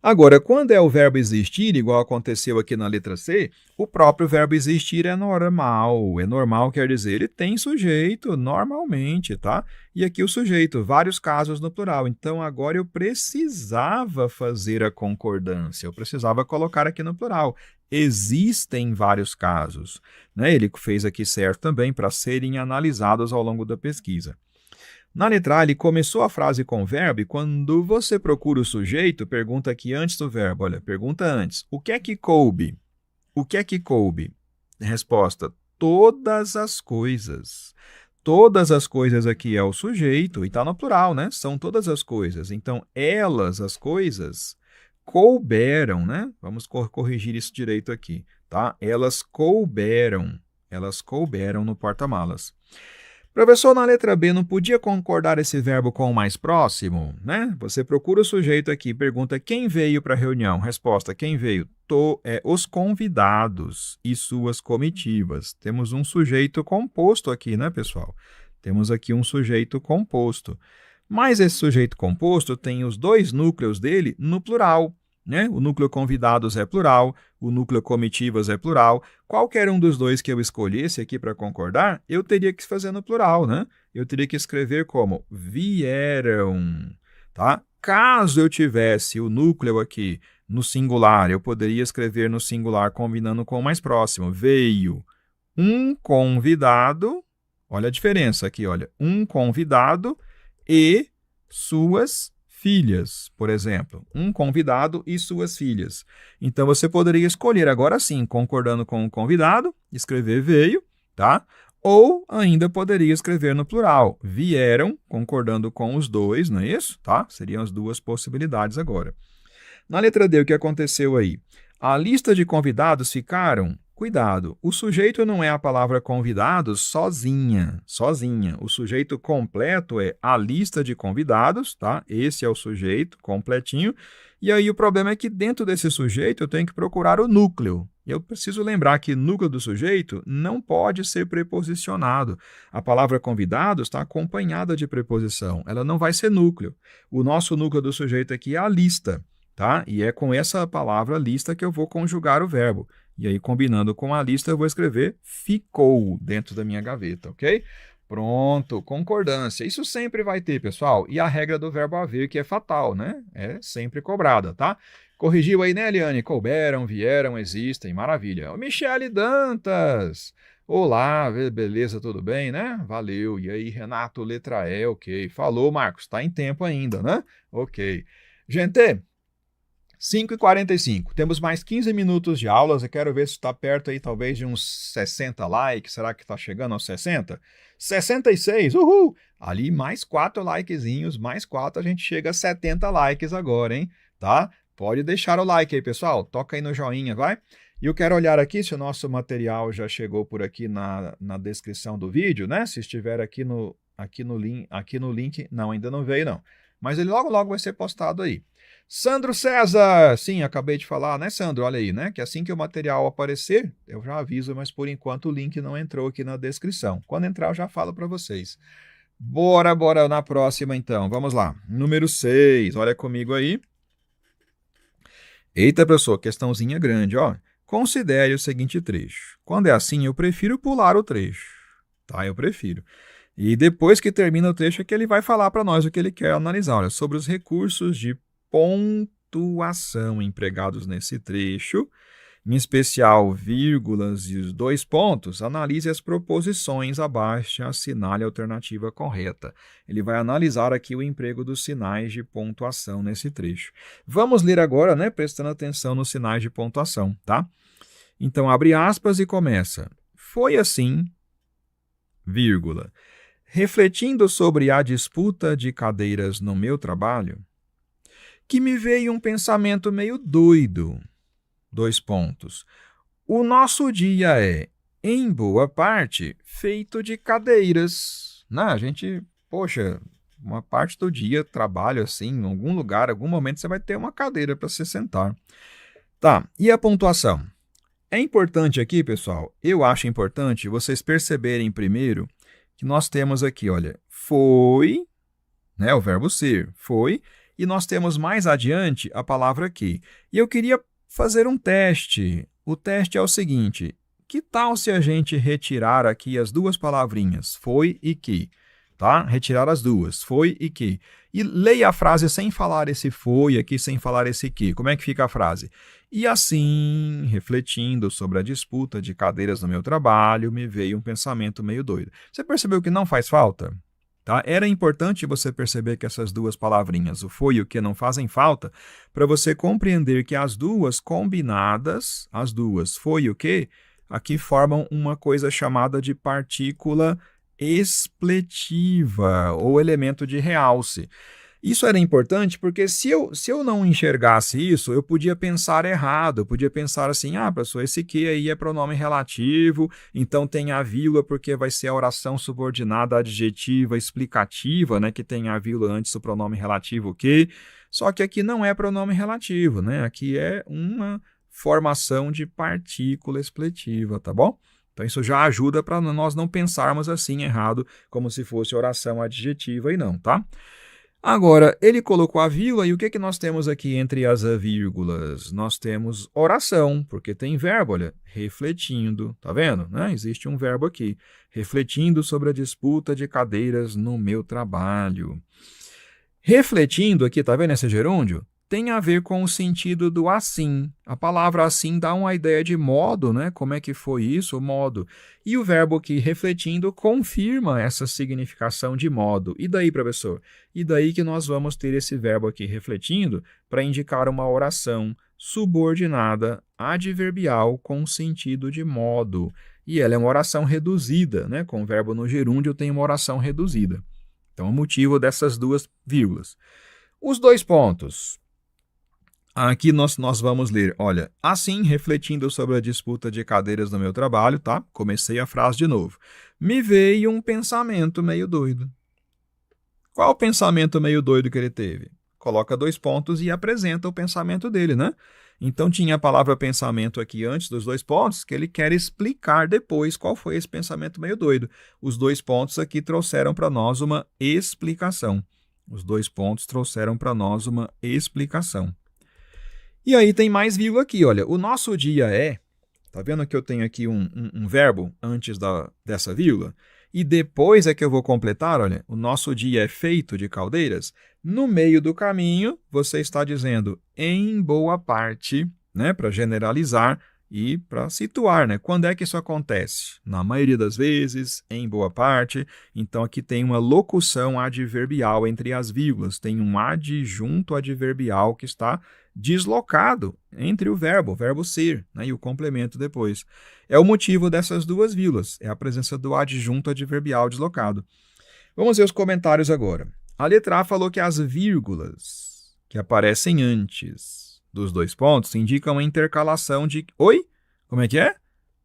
S1: Agora, quando é o verbo existir, igual aconteceu aqui na letra C, o próprio verbo existir é normal. É normal quer dizer, ele tem sujeito normalmente, tá? E aqui o sujeito, vários casos no plural. Então, agora eu precisava fazer a concordância. Eu precisava colocar aqui no plural. Existem vários casos, né? Ele fez aqui certo também para serem analisados ao longo da pesquisa. Na letra A, ele começou a frase com verbo e quando você procura o sujeito, pergunta aqui antes do verbo. Olha, pergunta antes. O que é que coube?
S2: O que é que coube? Resposta: todas as coisas. Todas as coisas aqui é o sujeito e está no plural, né? São todas as coisas. Então, elas, as coisas, couberam, né? Vamos corrigir isso direito aqui, tá? Elas couberam no porta-malas. Professor, na letra B, não podia concordar esse verbo com o mais próximo, né? Você procura o sujeito aqui, pergunta quem veio para a reunião. Resposta: quem veio? Os convidados e suas comitivas. Temos um sujeito composto aqui, né, pessoal? Temos aqui um sujeito composto. Mas esse sujeito composto tem os dois núcleos dele no plural, né? O núcleo convidados é plural, o núcleo comitivas é plural. Qualquer um dos dois que eu escolhesse aqui para concordar, eu teria que fazer no plural, né? Eu teria que escrever como vieram, tá? Caso eu tivesse o núcleo aqui no singular, eu poderia escrever no singular combinando com o mais próximo. Veio um convidado, olha a diferença aqui, olha, um convidado e suas filhas, por exemplo. Um convidado e suas filhas. Então, você poderia escolher, agora sim, concordando com o convidado, escrever veio, tá? Ou ainda poderia escrever no plural, vieram, concordando com os dois, não é isso? Tá? Seriam as duas possibilidades agora. Na letra D, o que aconteceu aí? A lista de convidados ficaram... Cuidado, o sujeito não é a palavra convidados sozinha. O sujeito completo é a lista de convidados, tá? Esse é o sujeito completinho. E aí o problema é que dentro desse sujeito eu tenho que procurar o núcleo. Eu preciso lembrar que núcleo do sujeito não pode ser preposicionado. A palavra convidados está acompanhada de preposição. Ela não vai ser núcleo. O nosso núcleo do sujeito aqui é a lista, tá? E é com essa palavra lista que eu vou conjugar o verbo. E aí, combinando com a lista, eu vou escrever ficou dentro da minha gaveta, ok? Pronto, concordância. Isso sempre vai ter, pessoal. E a regra do verbo haver, que é fatal, né? É sempre cobrada, tá? Corrigiu aí, né, Eliane? Couberam, vieram, existem. Maravilha. Michele Dantas. Olá, beleza, tudo bem, né? Valeu. E aí, Renato, letra E, ok. Falou, Marcos. Tá em tempo ainda, né? Ok. Gente... 5h45. Temos mais 15 minutos de aulas. Eu quero ver se está perto aí, talvez, de uns 60 likes. Será que está chegando aos 60? 66, uhul! Ali mais 4 likezinhos, mais 4, a gente chega a 70 likes agora, hein? Tá? Pode deixar o like aí, pessoal. Toca aí no joinha, vai? E eu quero olhar aqui se o nosso material já chegou por aqui na descrição do vídeo, né? Se estiver aqui no link, não, ainda não veio, não. Mas ele logo vai ser postado aí. Sandro César, sim, acabei de falar, né, Sandro? Olha aí, né? Que assim que o material aparecer, eu já aviso, mas por enquanto o link não entrou aqui na descrição. Quando entrar, eu já falo para vocês. Bora na próxima, então. Vamos lá. Número 6, olha comigo aí. Eita, professor, questãozinha grande, ó. Considere o seguinte trecho. Quando é assim, eu prefiro pular o trecho, tá? Eu prefiro. E depois que termina o trecho é que ele vai falar para nós o que ele quer analisar, olha, sobre os recursos de pontuação empregados nesse trecho, em especial vírgulas e os 2 pontos, analise as proposições abaixo e assinale a alternativa correta. Ele vai analisar aqui o emprego dos sinais de pontuação nesse trecho. Vamos ler agora, né, prestando atenção nos sinais de pontuação, tá? Então, abre aspas e começa. Foi assim, vírgula, refletindo sobre a disputa de cadeiras no meu trabalho, que me veio um pensamento meio doido. 2 pontos. O nosso dia é, em boa parte, feito de cadeiras. A gente, poxa, uma parte do dia trabalho assim, em algum lugar, em algum momento você vai ter uma cadeira para se sentar. Tá, e a pontuação? É importante aqui, pessoal, eu acho importante vocês perceberem primeiro que nós temos aqui, olha, foi, né, o verbo ser, foi, e nós temos mais adiante a palavra que. E eu queria fazer um teste. O teste é o seguinte, que tal se a gente retirar aqui as 2 palavrinhas, foi e que, tá? Retirar as 2, foi e que. E leia a frase sem falar esse foi aqui, sem falar esse que. Como é que fica a frase? E assim, refletindo sobre a disputa de cadeiras no meu trabalho, me veio um pensamento meio doido. Você percebeu que não faz falta? Tá? Era importante você perceber que essas duas palavrinhas, o foi e o que, não fazem falta, para você compreender que as duas combinadas, as duas foi e o que, aqui formam uma coisa chamada de partícula expletiva, ou elemento de realce. Isso era importante porque se eu não enxergasse isso, eu podia pensar errado, eu podia pensar assim, professor, esse que aí é pronome relativo, então tem a vírgula porque vai ser a oração subordinada adjetiva explicativa, né, que tem a vírgula antes do pronome relativo que, só que aqui não é pronome relativo, né, aqui é uma formação de partícula expletiva, tá bom? Então isso já ajuda para nós não pensarmos assim errado, como se fosse oração adjetiva e não, tá? Agora, ele colocou a vírgula e o que nós temos aqui entre as vírgulas? Nós temos oração, porque tem verbo, olha, refletindo, tá vendo? Né? Existe um verbo aqui, refletindo sobre a disputa de cadeiras no meu trabalho. Refletindo aqui, tá vendo esse gerúndio? Tem a ver com o sentido do assim. A palavra assim dá uma ideia de modo, né? Como é que foi isso, o modo. E o verbo aqui, refletindo, confirma essa significação de modo. E daí, professor? E daí que nós vamos ter esse verbo aqui, refletindo, para indicar uma oração subordinada adverbial com sentido de modo. E ela é uma oração reduzida, né? Com o verbo no gerúndio tem uma oração reduzida. Então, o motivo dessas duas vírgulas. Os dois pontos. Aqui nós vamos ler, olha, assim, refletindo sobre a disputa de cadeiras no meu trabalho, tá? Comecei a frase de novo. Me veio um pensamento meio doido. Qual o pensamento meio doido que ele teve? Coloca dois pontos e apresenta o pensamento dele, né? Então tinha a palavra pensamento aqui antes dos dois pontos, que ele quer explicar depois qual foi esse pensamento meio doido. Os dois pontos aqui trouxeram para nós uma explicação. Os dois pontos trouxeram para nós uma explicação. E aí tem mais vírgula aqui, olha, o nosso dia é, tá vendo que eu tenho aqui um verbo antes dessa vírgula? E depois é que eu vou completar, olha, o nosso dia é feito de caldeiras. No meio do caminho, você está dizendo em boa parte, né, para generalizar e para situar, né? Quando é que isso acontece? Na maioria das vezes, em boa parte. Então aqui tem uma locução adverbial entre as vírgulas, tem um adjunto adverbial que está deslocado entre o verbo ser, né, e o complemento depois. É o motivo dessas duas vírgulas, é a presença do adjunto adverbial deslocado. Vamos ver os comentários agora. A letra A falou que as vírgulas que aparecem antes dos dois pontos indicam a intercalação de... Oi? Como é que é?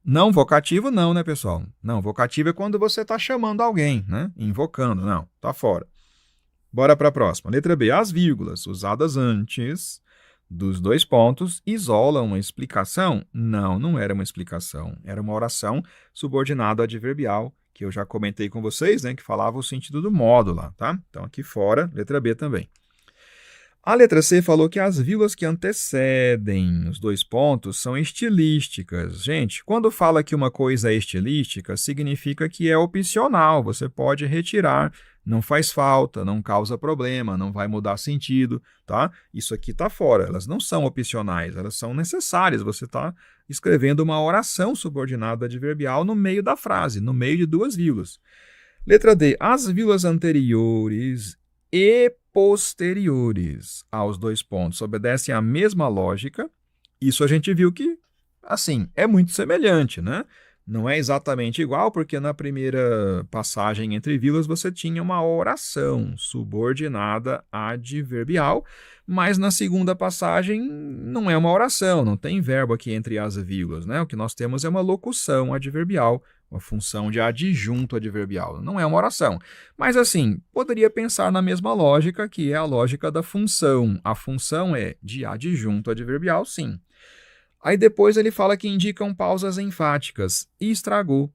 S2: Não, vocativo não, né, pessoal? Não, vocativo é quando você está chamando alguém, né? Invocando, não, tá fora. Bora para a próxima. Letra B. As vírgulas usadas antes dos dois pontos isolam uma explicação? Não, não era uma explicação. Era uma oração subordinada adverbial, que eu já comentei com vocês, né, que falava o sentido do modo lá, tá? Então, aqui fora, letra B também. A letra C falou que as vírgulas que antecedem os dois pontos são estilísticas. Gente, quando fala que uma coisa é estilística, significa que é opcional, você pode retirar, não faz falta, não causa problema, não vai mudar sentido, tá? Isso aqui está fora, elas não são opcionais, elas são necessárias, você está escrevendo uma oração subordinada adverbial no meio da frase, no meio de duas vírgulas. Letra D, as vírgulas anteriores e posteriores aos dois pontos obedecem à mesma lógica. Isso a gente viu que, assim, é muito semelhante, né? Não é exatamente igual, porque na primeira passagem entre vírgulas você tinha uma oração subordinada adverbial, mas na segunda passagem não é uma oração, não tem verbo aqui entre as vírgulas, né? O que nós temos é uma locução adverbial, uma função de adjunto adverbial. Não é uma oração. Mas, assim, poderia pensar na mesma lógica, que é a lógica da função. A função é de adjunto adverbial, sim. Aí depois ele fala que indicam pausas enfáticas. E estragou.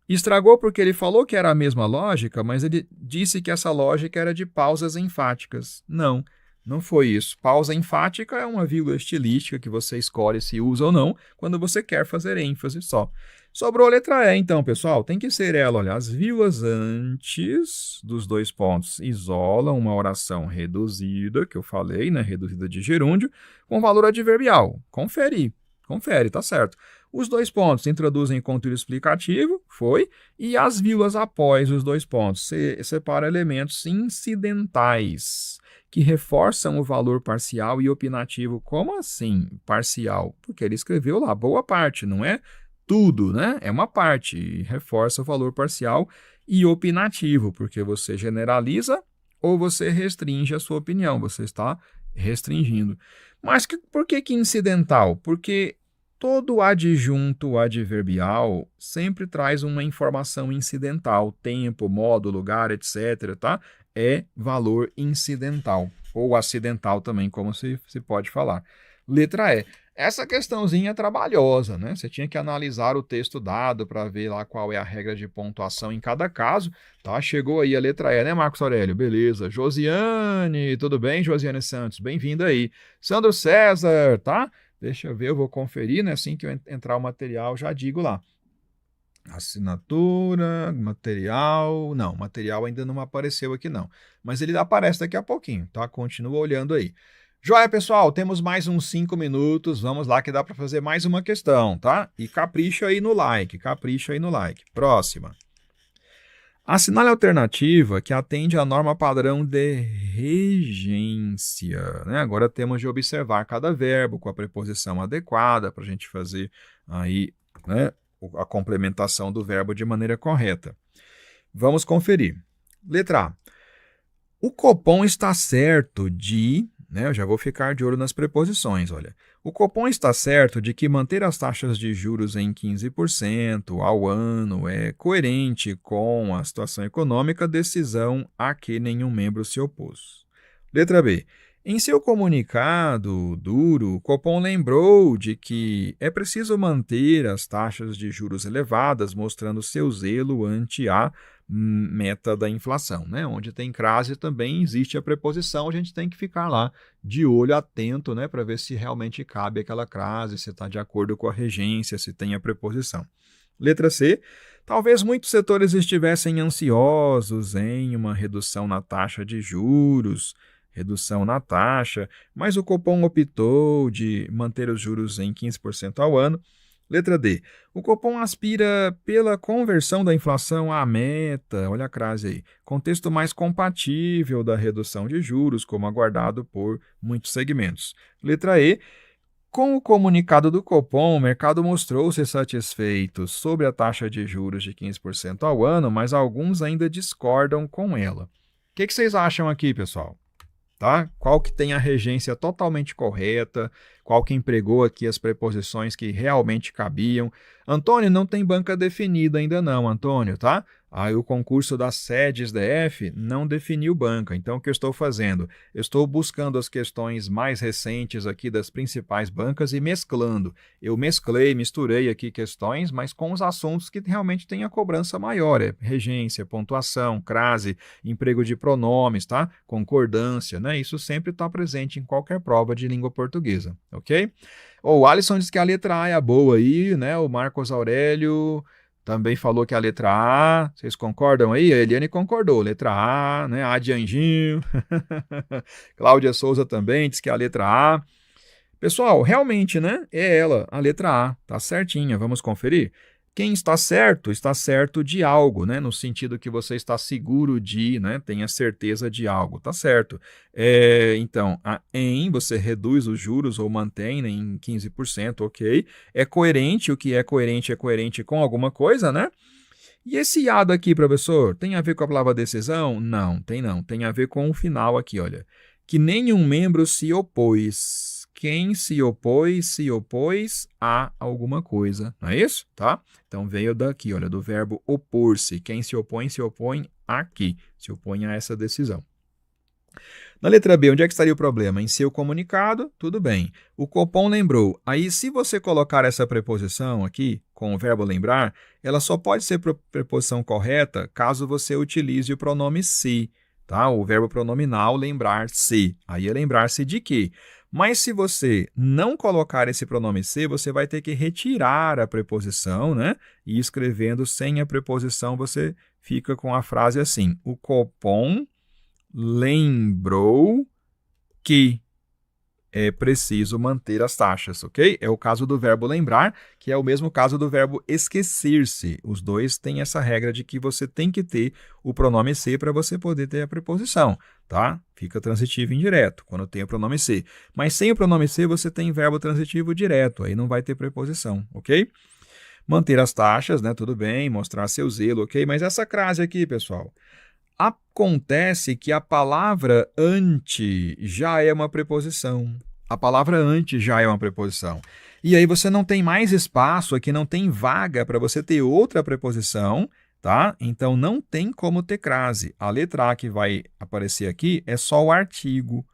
S2: Estragou porque ele falou que era a mesma lógica, mas ele disse que essa lógica era de pausas enfáticas. Não, não foi isso. Pausa enfática é uma vírgula estilística que você escolhe se usa ou não, quando você quer fazer ênfase só. Sobrou a letra E, então, pessoal. Tem que ser ela, olha. As vírgulas antes dos dois pontos isolam uma oração reduzida, que eu falei, né? Reduzida de gerúndio, com valor adverbial. Confere, tá certo. Os 2 pontos introduzem conteúdo explicativo, foi, e as vírgulas após os 2 pontos. Você separa elementos incidentais, que reforçam o valor parcial e opinativo. Como assim parcial? Porque ele escreveu lá boa parte, não é tudo, né? É uma parte, e reforça o valor parcial e opinativo, porque você generaliza ou você restringe a sua opinião, você está restringindo. Mas por que incidental? Porque todo adjunto adverbial sempre traz uma informação incidental, tempo, modo, lugar, etc., tá? É valor incidental, ou acidental também, como se pode falar. Letra E. Essa questãozinha é trabalhosa, né? Você tinha que analisar o texto dado para ver lá qual é a regra de pontuação em cada caso, tá? Chegou aí a letra E, né, Marcos Aurélio? Beleza. Josiane, tudo bem, Josiane Santos? Bem-vinda aí. Sandro César, tá? Deixa eu ver, eu vou conferir, né? Assim que eu entrar o material, já digo lá. Assinatura, material. Não, material ainda não apareceu aqui, não. Mas ele aparece daqui a pouquinho, tá? Continua olhando aí. Joia, pessoal, temos mais uns 5 minutos. Vamos lá que dá para fazer mais uma questão, tá? E capricha aí no like, capricha aí no like. Próxima. Assinale a alternativa que atende à norma padrão de regência, né? Agora temos de observar cada verbo com a preposição adequada para a gente fazer aí, né, a complementação do verbo de maneira correta. Vamos conferir. Letra A. O Copom está certo de... Eu já vou ficar de olho nas preposições, olha. O Copom está certo de que manter as taxas de juros em 15% ao ano é coerente com a situação econômica, decisão a que nenhum membro se opôs. Letra B. Em seu comunicado duro, o Copom lembrou de que é preciso manter as taxas de juros elevadas, mostrando seu zelo ante a meta da inflação, né? Onde tem crase também existe a preposição, a gente tem que ficar lá de olho atento, né, para ver se realmente cabe aquela crase, se está de acordo com a regência, se tem a preposição. Letra C. Talvez muitos setores estivessem ansiosos em uma redução na taxa de juros, mas o Copom optou de manter os juros em 15% ao ano. Letra D. O Copom aspira pela conversão da inflação à meta, olha a crase aí, contexto mais compatível da redução de juros, como aguardado por muitos segmentos. Letra E. Com o comunicado do Copom, o mercado mostrou-se satisfeito sobre a taxa de juros de 15% ao ano, mas alguns ainda discordam com ela. O que vocês acham aqui, pessoal? Tá? Qual que tem a regência totalmente correta, qual que empregou aqui as preposições que realmente cabiam. Antônio, não tem banca definida ainda não, Antônio, tá? Aí o concurso das sedes DF não definiu banca. Então, o que eu estou fazendo? Eu estou buscando as questões mais recentes aqui das principais bancas e mesclando. Eu misturei aqui questões, mas com os assuntos que realmente têm a cobrança maior. É regência, pontuação, crase, emprego de pronomes, tá? Concordância, né? Isso sempre está presente em qualquer prova de língua portuguesa, ok? O Alisson diz que a letra A é a boa aí, né? O Marcos Aurélio também falou que a letra A, vocês concordam aí? A Eliane concordou, letra A, né? A de anjinho. Cláudia Souza também diz que é a letra A. Pessoal, realmente, né? É ela, a letra A, tá certinha, vamos conferir? Quem está certo de algo, né? No sentido que você está seguro de, né? Tenha certeza de algo, tá certo. Então, você reduz os juros ou mantém, né, em 15%, ok. É coerente, o que é coerente com alguma coisa, né? E esse "ado" aqui, professor, tem a ver com a palavra decisão? Não. Tem a ver com o final aqui, olha. Que nenhum membro se opôs. Quem se opôs a alguma coisa, não é isso? Tá? Então veio daqui, olha, do verbo opor-se. Quem se opõe aqui, se opõe a essa decisão. Na letra B, onde é que estaria o problema? Em seu comunicado, tudo bem. O Copom lembrou. Aí, se você colocar essa preposição aqui, com o verbo lembrar, ela só pode ser preposição correta caso você utilize o pronome se, tá? O verbo pronominal lembrar-se. Aí é lembrar-se de quê? Mas se você não colocar esse pronome se, você vai ter que retirar a preposição, né? E escrevendo sem a preposição, você fica com a frase assim: o Copom lembrou que. é preciso manter as taxas, ok? É o caso do verbo lembrar, que é o mesmo caso do verbo esquecer-se. Os dois têm essa regra de que você tem que ter o pronome ser para você poder ter a preposição, tá? Fica transitivo indireto quando tem o pronome ser. Mas sem o pronome ser, você tem verbo transitivo direto, aí não vai ter preposição, ok? Manter as taxas, né? Tudo bem, mostrar seu zelo, ok? Mas essa crase aqui, pessoal, acontece que a palavra ante já é uma preposição. A palavra ante já é uma preposição. E aí você não tem mais espaço aqui, não tem vaga para você ter outra preposição, tá? Então não tem como ter crase. A letra A que vai aparecer aqui é só o artigo.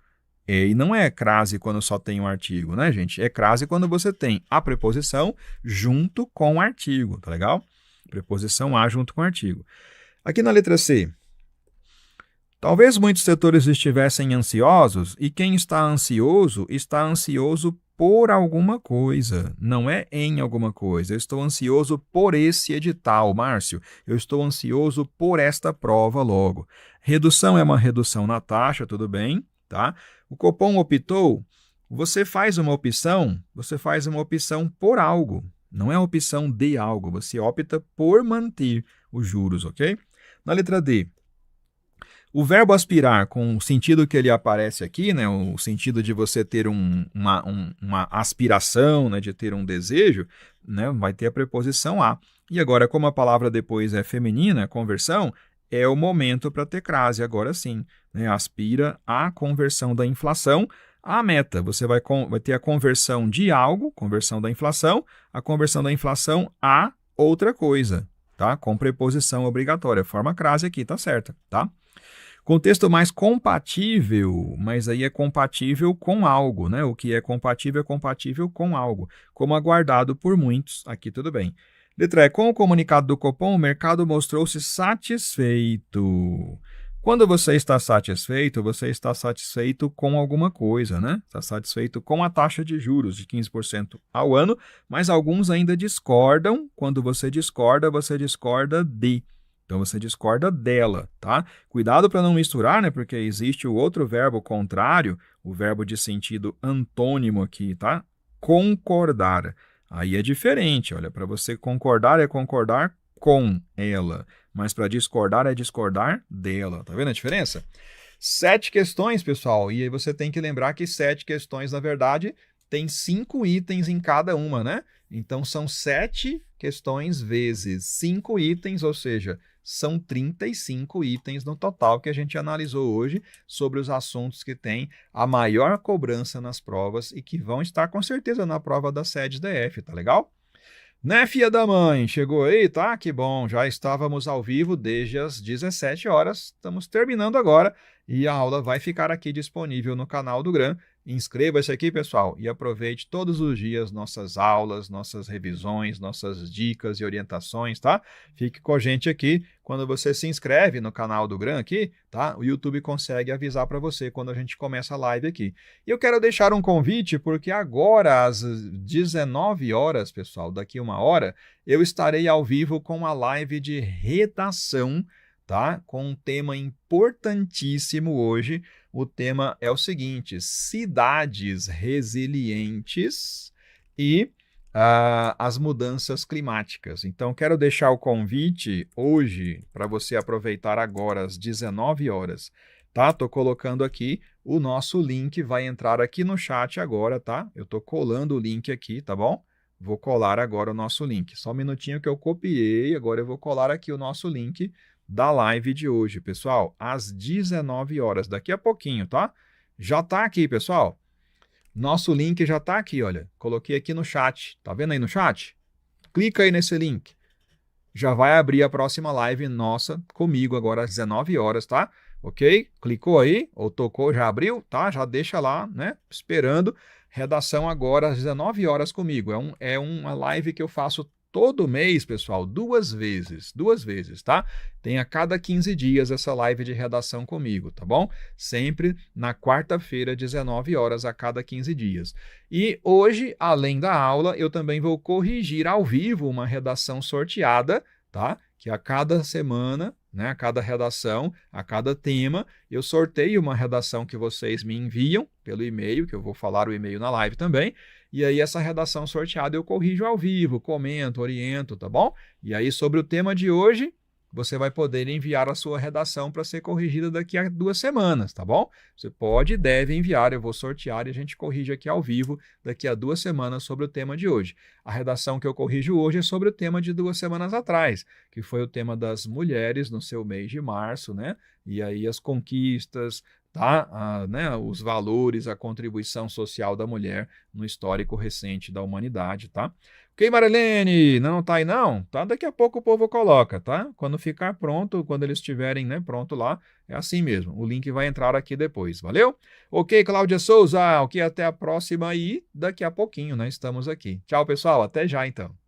S2: E não é crase quando só tem um artigo, né, gente? É crase quando você tem a preposição junto com o artigo, tá legal? Preposição A junto com o artigo. Aqui na letra C, talvez muitos setores estivessem ansiosos e quem está ansioso por alguma coisa, não é em alguma coisa. Eu estou ansioso por esse edital, Márcio. Eu estou ansioso por esta prova logo. Redução é uma redução na taxa, tudo bem, tá? O Copom optou, você faz uma opção por algo. Não é opção de algo, você opta por manter os juros, ok? Na letra D, o verbo aspirar, com o sentido que ele aparece aqui, né, o sentido de você ter uma aspiração, né, de ter um desejo, né, vai ter a preposição a. E agora, como a palavra depois é feminina, conversão, é o momento para ter crase, agora sim. Né, aspira à conversão da inflação à meta. Você vai ter a conversão de algo, conversão da inflação, a conversão da inflação a outra coisa, tá? Com preposição obrigatória. Forma crase aqui, tá certa, tá? Contexto mais compatível, mas aí é compatível com algo, né? O que é compatível com algo, como aguardado por muitos. Aqui tudo bem. Letra E. Com o comunicado do Copom, o mercado mostrou-se satisfeito. Quando você está satisfeito com alguma coisa, né? Está satisfeito com a taxa de juros de 15% ao ano, mas alguns ainda discordam. Quando você discorda de. Então, você discorda dela, tá? Cuidado para não misturar, né? Porque existe o outro verbo contrário, o verbo de sentido antônimo aqui, tá? Concordar. Aí é diferente, olha, para você concordar é concordar com ela, mas para discordar é discordar dela. Tá vendo a diferença? 7 questões, pessoal, e aí você tem que lembrar que 7 questões, na verdade, tem 5 itens em cada uma, né? Então, são 7 questões vezes 5 itens, ou seja, são 35 itens no total que a gente analisou hoje sobre os assuntos que têm a maior cobrança nas provas e que vão estar com certeza na prova da SEDES DF, tá legal? Né, filha da mãe? Chegou aí, tá? Que bom, já estávamos ao vivo desde as 17 horas, estamos terminando agora e a aula vai ficar aqui disponível no canal do GRAM. Inscreva-se aqui, pessoal, e aproveite todos os dias nossas aulas, nossas revisões, nossas dicas e orientações, tá? Fique com a gente aqui. Quando você se inscreve no canal do GRAM aqui, tá? O YouTube consegue avisar para você quando a gente começa a live aqui. E eu quero deixar um convite, porque agora, às 19 horas, pessoal, daqui uma hora, eu estarei ao vivo com uma live de redação, tá? Com um tema importantíssimo hoje. O tema é o seguinte: cidades resilientes e as mudanças climáticas. Então, quero deixar o convite hoje para você aproveitar agora às 19 horas. Tá? Estou colocando aqui o nosso link, vai entrar aqui no chat agora, tá? Eu estou colando o link aqui, tá bom? Vou colar agora o nosso link. Só um minutinho que eu copiei, agora eu vou colar aqui o nosso link da live de hoje, pessoal, às 19 horas, daqui a pouquinho, tá? Já está aqui, pessoal. Nosso link já está aqui, olha. Coloquei aqui no chat. Tá vendo aí no chat? Clica aí nesse link. Já vai abrir a próxima live nossa comigo agora às 19 horas, tá? Ok? Clicou aí, ou tocou, já abriu, tá? Já deixa lá, né? Esperando. Redação agora às 19 horas comigo. É uma live que eu faço todo mês, pessoal, duas vezes, tá? Tem a cada 15 dias essa live de redação comigo, tá bom? Sempre na quarta-feira, 19 horas, a cada 15 dias. E hoje, além da aula, eu também vou corrigir ao vivo uma redação sorteada, tá? Que a cada semana,
S1: né? A cada redação, a cada tema, eu sorteio uma redação que vocês me enviam pelo e-mail, que eu vou falar o e-mail na live também, e aí essa redação sorteada eu corrijo ao vivo, comento, oriento, tá bom? E aí sobre o tema de hoje, você vai poder enviar a sua redação para ser corrigida daqui a 2 semanas, tá bom? Você pode e deve enviar, eu vou sortear e a gente corrige aqui ao vivo daqui a 2 semanas sobre o tema de hoje. A redação que eu corrijo hoje é sobre o tema de 2 semanas atrás, que foi o tema das mulheres no seu mês de março, né? E aí as conquistas, tá? Né? Os valores, a contribuição social da mulher no histórico recente da humanidade, tá? Ok, Marilene? Não tá aí não? Tá, daqui a pouco o povo coloca, tá? Quando ficar pronto, quando eles estiverem, né, pronto lá, é assim mesmo. O link vai entrar aqui depois, valeu? Ok, Cláudia Souza, ok, até a próxima e daqui a pouquinho, né, estamos aqui. Tchau, pessoal, até já então.